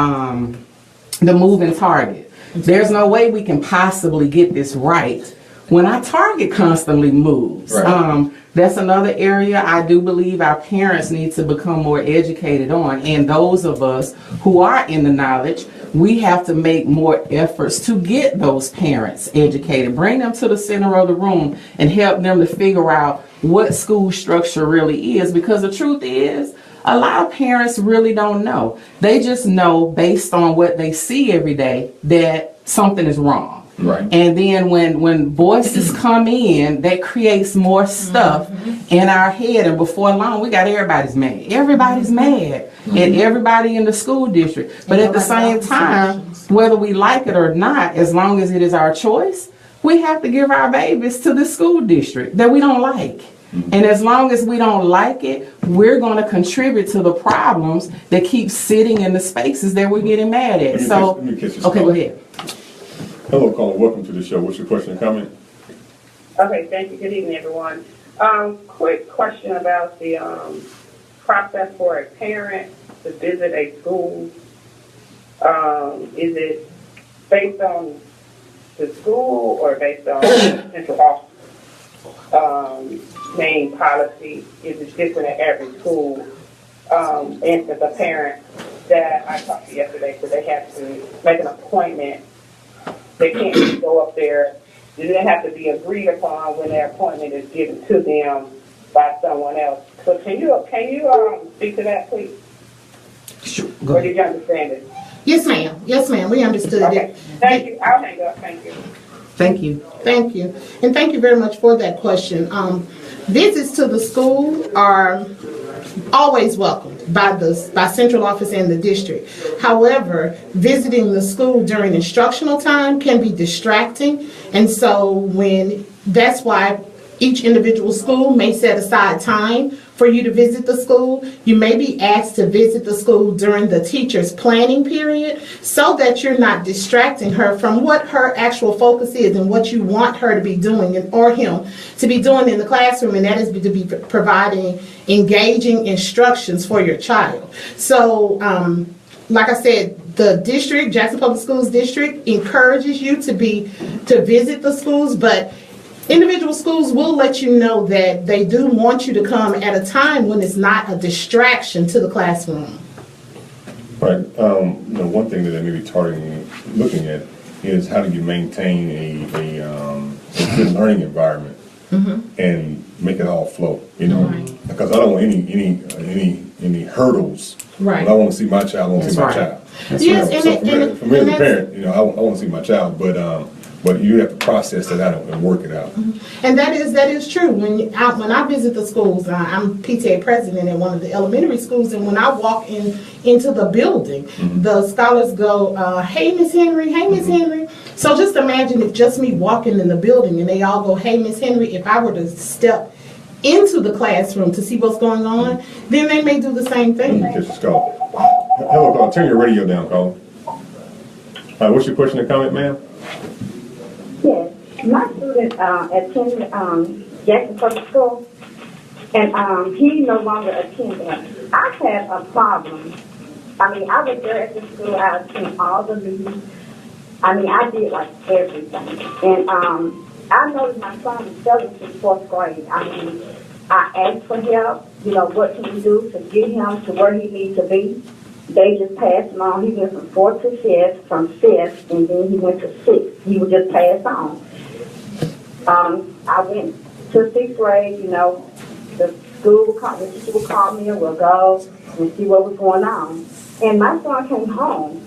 the moving target. There's no way we can possibly get this right when our target constantly moves. Right. That's another area I do believe our parents need to become more educated on. And those of us who are in the knowledge, we have to make more efforts to get those parents educated, bring them to the center of the room and help them to figure out what school structure really is. Because the truth is, a lot of parents really don't know. They just know based on what they see every day that something is wrong. Right. And then when voices come in, that creates more stuff in our head. And before long, we got everybody's mad. Everybody's mad at everybody in the school district. But at the same time, whether we like it or not, as long as it is our choice, we have to give our babies to the school district that we don't like. And as long as we don't like it, we're going to contribute to the problems that keep sitting in the spaces that we're getting mad at. So, okay, go ahead. Hello, caller. Welcome to the show. What's your question and comment? Okay, thank you. Good evening, everyone. Quick question about the process for a parent to visit a school. Is it based on the school or based on central office main policy? Is it different at every school? And as a parent that I talked to yesterday, so they have to make an appointment. They can't just go up there. It have to be agreed upon when their appointment is given to them by someone else. So can you speak to that, please? Sure. Or did you understand it? Yes, ma'am. Yes, ma'am. We understood Okay. it. Thank you. I'll hang up. Thank you. Thank you. Thank you. And thank you very much for that question. Visits to the school are always welcomed by central office and the district. However, visiting the school during instructional time can be distracting. And so that's why each individual school may set aside time for you to visit the school. You may be asked to visit the school during the teacher's planning period so that you're not distracting her from what her actual focus is and what you want her to be doing or him to be doing in the classroom, and that is to be providing engaging instructions for your child. So, like I said, the district, Jackson Public Schools District, encourages you to visit the schools, but individual schools will let you know that they do want you to come at a time when it's not a distraction to the classroom. Right. One thing that they may be looking at is how do you maintain a good learning environment and make it all flow. Because I don't want any hurdles. Right. When I want to see my child, I want to see my child. Yes, So for me as a parent, I want to see my child, but you have to process that out and work it out. And that is true. When I visit the schools, I'm PTA president at one of the elementary schools, and when I walk into the building, the scholars go, "Hey, Miss Henry, hey, Miss Henry." So just imagine if just me walking in the building and they all go, "Hey, Miss Henry," if I were to step into the classroom to see what's going on, then they may do the same thing. Catch the scholar. Hello, caller. Turn your radio down, caller. What's your question or comment, ma'am? Yes, my student attended Jackson Public School, and he no longer attended. I had a problem. I was there at the school. I attended all the meetings. I did like everything. And I noticed my son was failing in 4th grade. I asked for help, what can we do to get him to where he needs to be. They just passed him on. He went from 4th to 5th, from 5th, and then he went to 6th. He was just passed on. I went to 6th grade, the teacher would call me and we'll go and see what was going on. And my son came home.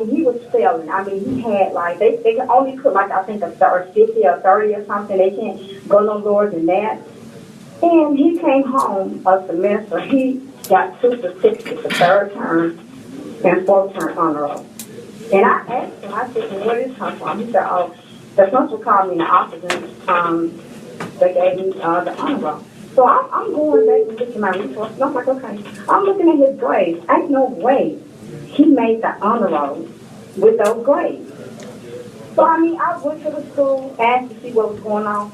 He was failing. He had they can only put I think a 50 or 30 or something. They can't go no lower than that. And he came home a semester. He got 2 certificates, the 3rd term and 4th term honor roll. And I asked him, I said, "Well, where did this come from?" He said, "Oh, the principal called me in the office and they gave me the honor roll." So I'm going back and looking at my resources. And I'm like, okay, I'm looking at his grades. Ain't no way he made the honor roll with those grades. So I went to the school, asked to see what was going on.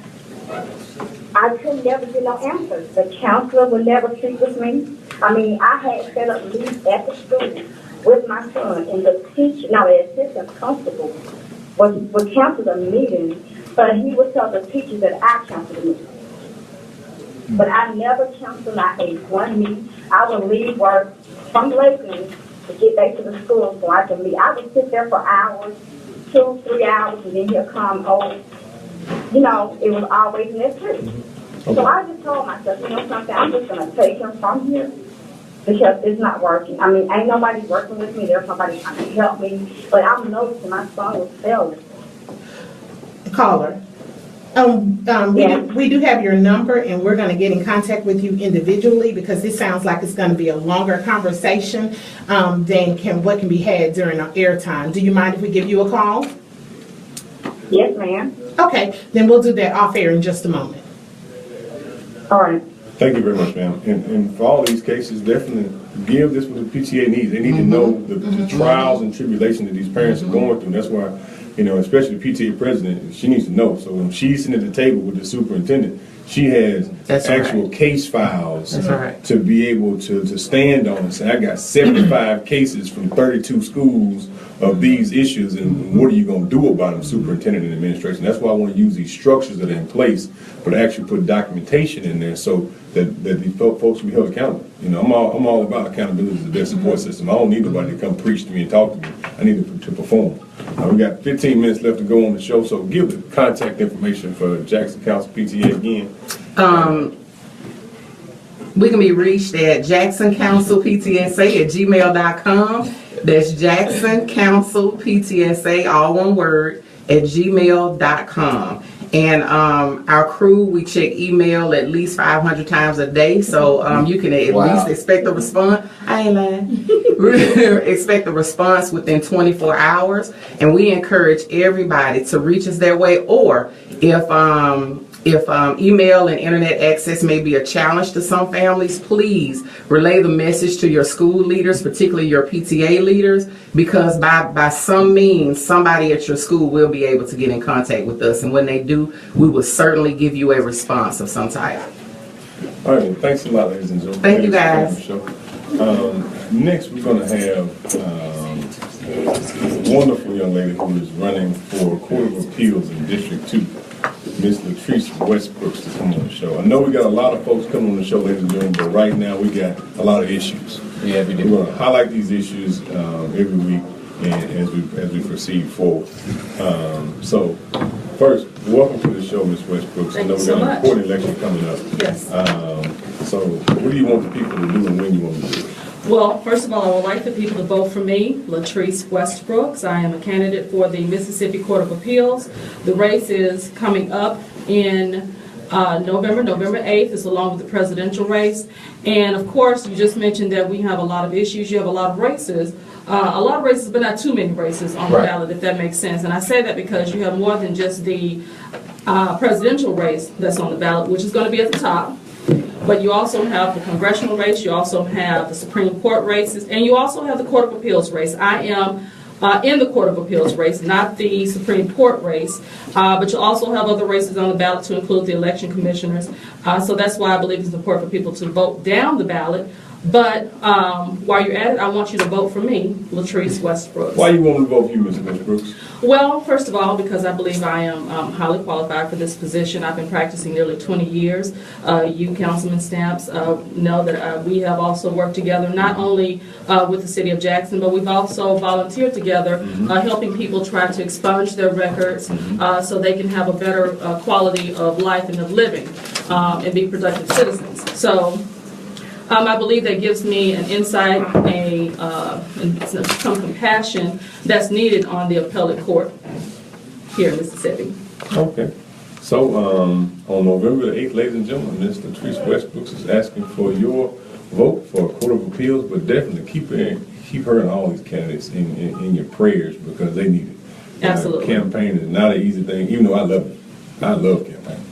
I could never get no answers. The counselor would never speak with me. I had set up meetings at the school with my son, and the assistant principal would cancel the meeting But he would tell the teachers that I canceled the meeting. But I never canceled not a one meeting. I would leave work from Lakeland to get back to the school so I can leave. I would sit there for hours, 2, 3 hours, and then he'll come home. You know, it was always necessary. So I just told myself, you know something, I'm just going to take him from here because it's not working. I mean, ain't nobody working with me. There's somebody trying to help me. But I'm noticing my son was failing. Caller. We do have your number, and we're going to get in contact with you individually because this sounds like it's going to be a longer conversation than what can be had during our airtime. Do you mind if we give you a call? Yes, ma'am. Okay, then we'll do that off air in just a moment. All right. Thank you very much, ma'am. And for all these cases, definitely give this what the PTA needs. They need to know the trials and tribulations that these parents are going through. That's why, you know, especially the PTA president, she needs to know. So when she's sitting at the table with the superintendent, she has actual case files to be able to stand on and say, I got 75 cases from 32 schools of these issues, and what are you going to do about them, superintendent and administration? That's why I want to use these structures that are in place, but actually put documentation in there so that these folks can be held accountable. You know, I'm all about accountability as the best support system. I don't need nobody to come preach to me and talk to me. I need to perform. We got 15 minutes left to go on the show, so give the contact information for Jackson Council PTA again. We can be reached at jacksoncouncilptsa@gmail.com. That's Jackson Council PTSA, all one word, at gmail.com. And our crew, we check email at least 500 times a day, so you can at least expect a response. I ain't lying. Expect a response within 24 hours, and we encourage everybody to reach us that way. Or if email and internet access may be a challenge to some families, please relay the message to your school leaders, particularly your PTA leaders, because by some means, somebody at your school will be able to get in contact with us. And when they do, we will certainly give you a response of some type. All right, well, thanks a lot, ladies and gentlemen. Thank you, guys. Next, we're going to have a wonderful young lady who is running for Court of Appeals in District 2. Miss Latrice Westbrooks to come on the show. I know we got a lot of folks coming on the show, ladies and gentlemen, but right now we got a lot of issues. Yeah, we're going to highlight these issues every week and as we proceed forward. So, first, welcome to the show, Miss Westbrooks. I know we got an important election coming up. Yes. So, what do you want the people to do and when you want to do it? Well, first of all, I would like the people to vote for me, Latrice Westbrooks. I am a candidate for the Mississippi Court of Appeals. The race is coming up in November 8th, is along with the presidential race. And of course, you just mentioned that we have a lot of issues. You have a lot of races. But not too many races on the ballot, if that makes sense. And I say that because you have more than just the presidential race that's on the ballot, which is going to be at the top. But you also have the congressional race, you also have the Supreme Court races, and you also have the Court of Appeals race. I am in the Court of Appeals race, not the Supreme Court race, but you also have other races on the ballot to include the election commissioners. So that's why I believe it's important for people to vote down the ballot. But while you're at it, I want you to vote for me, Latrice Westbrooks. Why you want to vote for you, Ms. Westbrooks? Well, first of all, because I believe I am highly qualified for this position. I've been practicing nearly 20 years. You, Councilman Stamps, know that we have also worked together, not only with the City of Jackson, but we've also volunteered together, helping people try to expunge their records so they can have a better quality of life and of living and be productive citizens. So I believe that gives me an insight, and some compassion that's needed on the appellate court here in Mississippi. Okay. So on November the 8th, ladies and gentlemen, Ms. Latrice Westbrooks is asking for your vote for a Court of Appeals, but definitely keep her and all these candidates in your prayers because they need it. Absolutely. Campaign is not an easy thing, even though I love it. I love campaigning.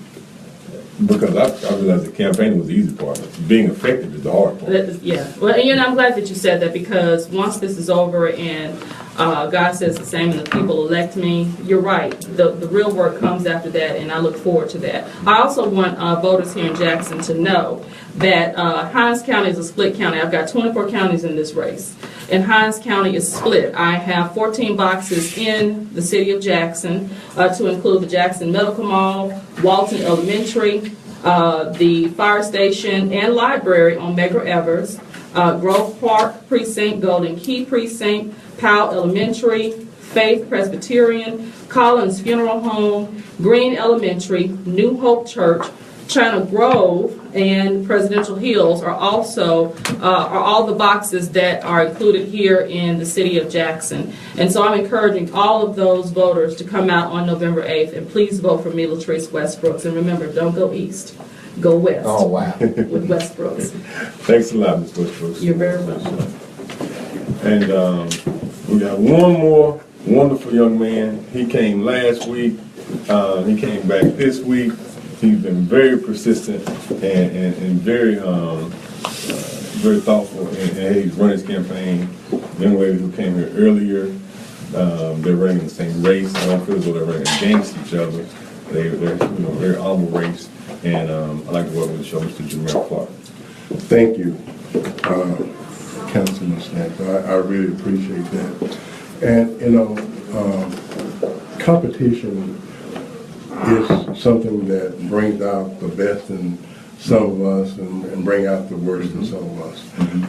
Because I realized that campaigning was the easy part. Being effective is the hard part. Yeah. Well, and I'm glad that you said that because once this is over and God says the same and the people elect me, you're right. The real work comes after that, and I look forward to that. I also want voters here in Jackson to know that Hinds County is a split county. I've got 24 counties in this race. and Hinds County is split. I have 14 boxes in the city of Jackson to include the Jackson Medical Mall, Walton Elementary, the fire station and library on Medgar Evers, Grove Park Precinct, Golden Key Precinct, Powell Elementary, Faith Presbyterian, Collins Funeral Home, Green Elementary, New Hope Church, China Grove, and Presidential Hills are also are all the boxes that are included here in the city of Jackson. And so I'm encouraging all of those voters to come out on November 8th and please vote for me, Latrice Westbrooks. And remember, don't go east, go west. Oh, wow. With Westbrooks. Thanks a lot, Ms. Westbrooks. You're very welcome. And we got one more wonderful young man. He came last week. He came back this week. He's been very persistent and very very thoughtful, and he's run his campaign. The young lady who came here earlier, they're running the same race. I don't feel as though they're running against each other. They're very honorable race, and I'd like to welcome to the show Mr. Jamel Clark. Thank you, Councilman Snacks. I really appreciate that. And competition is something that brings out the best in some of us and bring out the worst in some of us.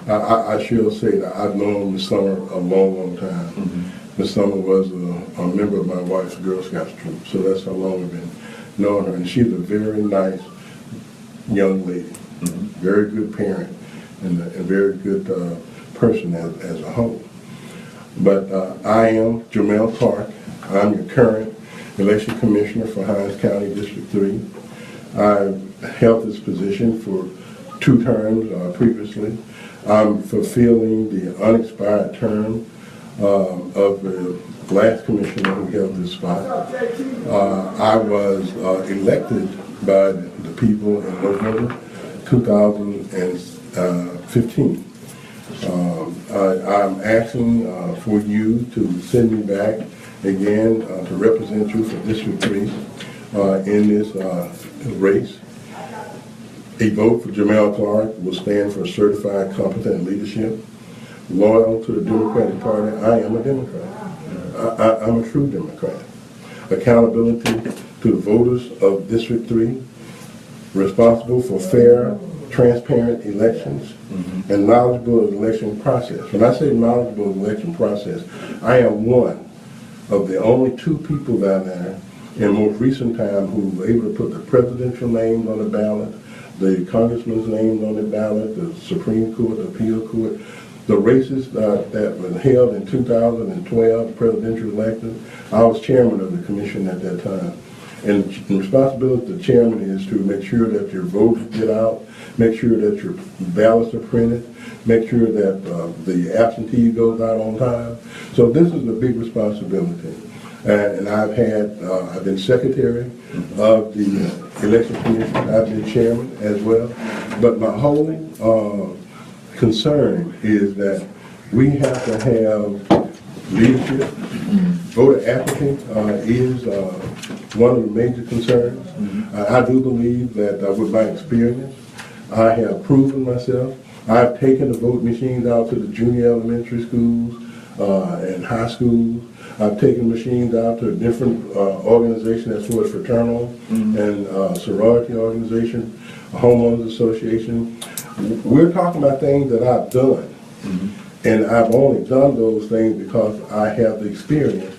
I shall say that I've known Ms. Summer a long time. Ms. Summer was a member of my wife's Girl Scouts troop, so that's how long I've been knowing her. And she's a very nice young lady, very good parent, and a very good person as a whole. But I am Jamel Clark. I'm your current election commissioner for Hinds County District 3. I've held this position for 2 terms previously. I'm fulfilling the unexpired term of the last commissioner who held this spot. I was elected by the people in November 2015. I'm asking for you to send me back again to represent you for District 3 in this race. A vote for Jamel Clark will stand for certified competent leadership. Loyal to the Democratic Party, I am a Democrat. I'm a true Democrat. Accountability to the voters of District 3, responsible for fair, transparent elections, and knowledgeable of the election process. When I say knowledgeable of the election process, I am one of the only 2 people down there in most recent time who were able to put the presidential names on the ballot, the congressman's names on the ballot, the Supreme Court, the appeal court, the races that were held in 2012, presidential elections. I was chairman of the commission at that time. And the responsibility of the chairman is to make sure that your votes get out, make sure that your ballots are printed, make sure that the absentee goes out on time. So this is a big responsibility. And I've been secretary of the election commission. I've been chairman as well. But my whole concern is that we have to have leadership. Voter apathy is one of the major concerns. I do believe that with my experience, I have proven myself. I've taken the vote machines out to the junior elementary schools and high schools. I've taken machines out to different organizations as far as fraternal and sorority organization, homeowners association. We're talking about things that I've done. And I've only done those things because I have the experience.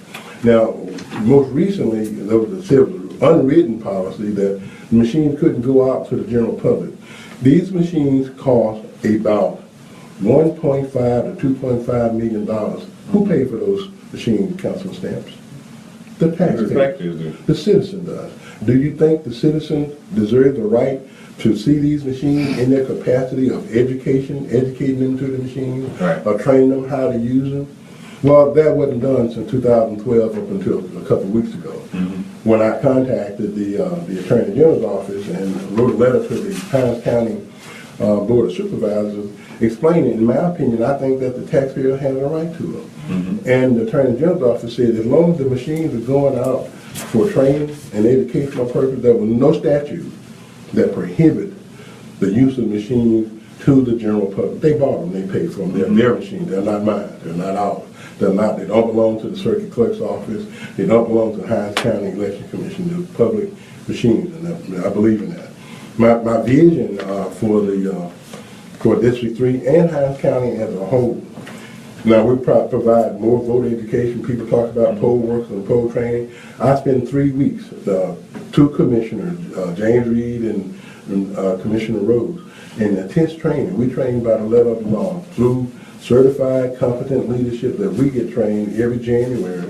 Now, most recently, there was a unwritten policy that the machines couldn't go out to the general public. These machines cost about $1.5 to $2.5 million. Who paid for those machine council stamps? The taxpayer. The citizen does. Do you think the citizen deserves the right to see these machines in their capacity of educating them to the machines, or training them how to use them? Well, that wasn't done since 2012 up until a couple of weeks ago, when I contacted the Attorney General's office and wrote a letter to the Hinds County Board of Supervisors explaining, in my opinion, I think that the taxpayer has a right to them. And the Attorney General's office said as long as the machines are going out for training and educational purpose, there was no statute that prohibit the use of machines to the general public. They bought them, they paid for them. They're their machines, they're not mine, they're not ours. They don't belong to the circuit clerk's office, they don't belong to the Hinds County Election Commission, they're public machines, and I believe in that. My vision for District 3 and Hinds County as a whole. Now, we provide more voter education. People talk about poll workers and poll training. I spent 3 weeks, 2 commissioners, James Reed and Commissioner Rose, in intense training. We train about 11 of them through certified, competent leadership that we get trained every January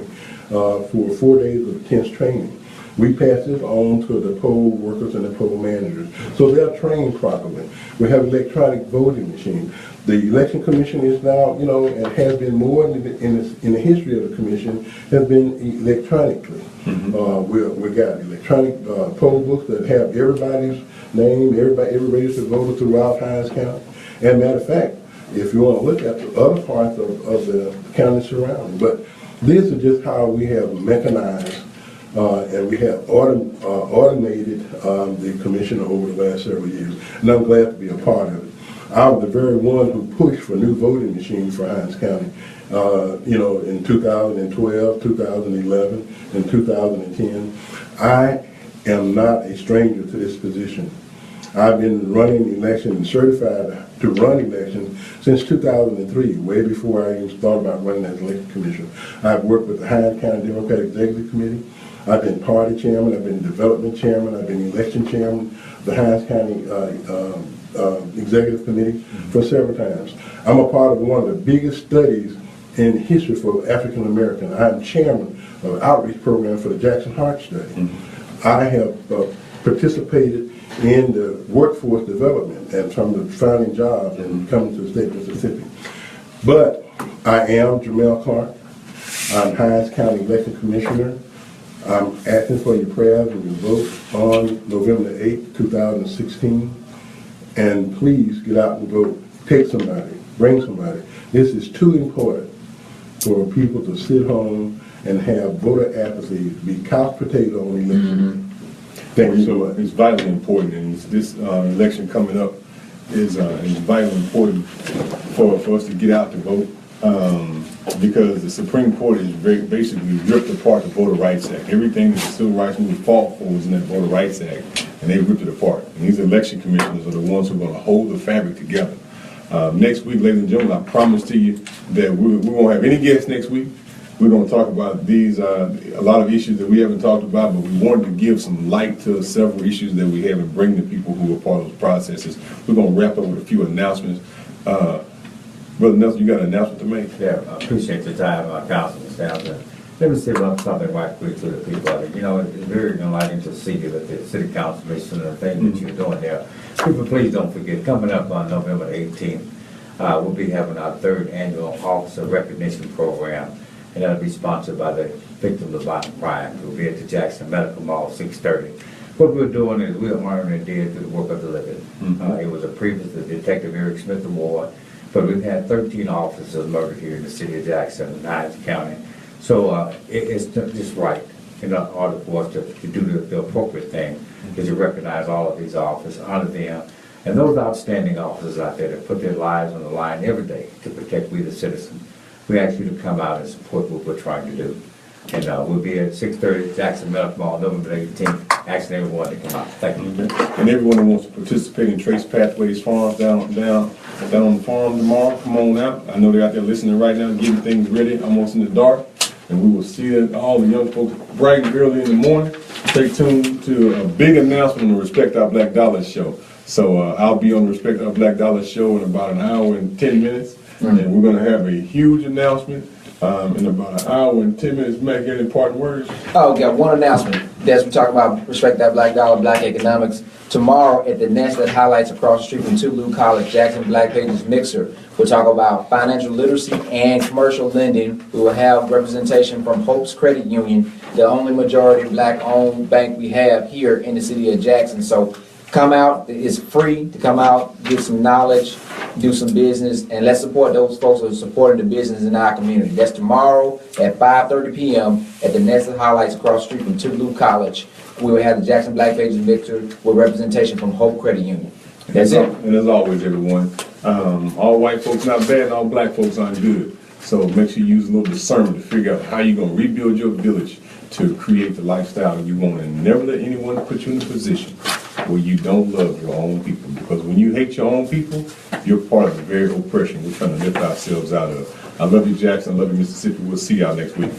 for 4 days of intense training. We pass this on to the poll workers and the poll managers, so they're trained properly. We have electronic voting machines. The Election Commission is now, and has been more in the history of the commission, has been electronically. We got electronic poll books that have everybody's name, every registered voter throughout Hinds County. And matter of fact, if you want to look at the other parts of the county surrounding, but this is just how we have mechanized and we have automated the commission over the last several years, and I'm glad to be a part of it. I was the very one who pushed for new voting machines for Hinds County, in 2012, 2011, and 2010. I am not a stranger to this position. I've been running elections and certified to run elections since 2003, way before I even thought about running as election commissioner. I've worked with the Hinds County Democratic Executive Committee. I've been party chairman, I've been development chairman, I've been election chairman of the Hinds County Executive Committee for several times. I'm a part of one of the biggest studies in history for African Americans. I'm chairman of the outreach program for the Jackson Heart Study. I have participated in the workforce development and from the finding jobs and coming to the state of Mississippi. But I am Jamel Clark. I'm Hinds County Election Commissioner. I'm asking for your prayers and your vote on November 8, 2016. And please get out and vote. Take somebody, bring somebody. This is too important for people to sit home and have voter apathy, be couch potato on election. Thank you so much. It's vitally important, and this election coming up is vitally important for us to get out to vote, because the Supreme Court has basically ripped apart the Voter Rights Act. Everything that the Civil Rights Movement fought for was in that Voter Rights Act, and they ripped it apart. And these election commissioners are the ones who are going to hold the fabric together. Next week, ladies and gentlemen, I promise to you that we won't have any guests next week. We're going to talk about these, a lot of issues that we haven't talked about, but we wanted to give some light to several issues that we have and bring the people who are part of those processes. We're going to wrap up with a few announcements. Brother Nelson, you got an announcement to make? Yeah, I appreciate your time, Councilman Stanton. Let me say something right quick to the people. It's very enlightening to see you at the City Council mission and the thing that you're doing there. People, please don't forget, coming up on November 18th, we'll be having our 3rd annual Officer Recognition Program, and that'll be sponsored by the victims of violent crime. We'll be at the Jackson Medical Mall, 6:30. What we're doing is we're honoring the dead through the work of the living. It was a previous to Detective Eric Smith Award, but we've had 13 officers murdered here in the city of Jackson and Hinds County. So it's just right, in order for us to do the appropriate thing, is to recognize all of these officers, honor them, and those outstanding officers out there that put their lives on the line every day to protect we the citizens. We ask you to come out and support what we're trying to do. And we'll be at 6:30 Jackson Medical Mall, November 18th, asking everyone to come out. Thank you. And everyone who wants to participate in Trace Pathways Farms down on the farm tomorrow, come on out. I know they're out there listening right now, getting things ready, almost in the dark. And we will see all the young folks bright and early in the morning. Stay tuned to a big announcement on the Respect Our Black Dollars show. So I'll be on the Respect Our Black Dollars show in about an hour and 10 minutes. And we're going to have a huge announcement in about an hour and 10 minutes. Mac, any parting words? Oh, got one announcement. As we talk about Respect That Black Dollar, Black Economics, tomorrow at the Nest that highlights across the street from Tulu College, Jackson Black Pages Mixer, we'll talk about financial literacy and commercial lending. We will have representation from Hope's Credit Union, the only majority black-owned bank we have here in the city of Jackson. So come out. It's free to come out, get some knowledge, do some business, and let's support those folks who are supporting the business in our community. That's tomorrow at 5:30 p.m. at the Nest Highlights across the street from Tulu College. We will have the Jackson Black Pages Mixer with representation from Hope Credit Union. That's it. And as always, everyone, all white folks not bad and all black folks aren't good. So make sure you use a little discernment to figure out how you're going to rebuild your village to create the lifestyle you want, and never let anyone put you in a position where you don't love your own people. Because when you hate your own people, you're part of the very oppression we're trying to lift ourselves out of. I love you, Jackson. I love you, Mississippi. We'll see y'all next week.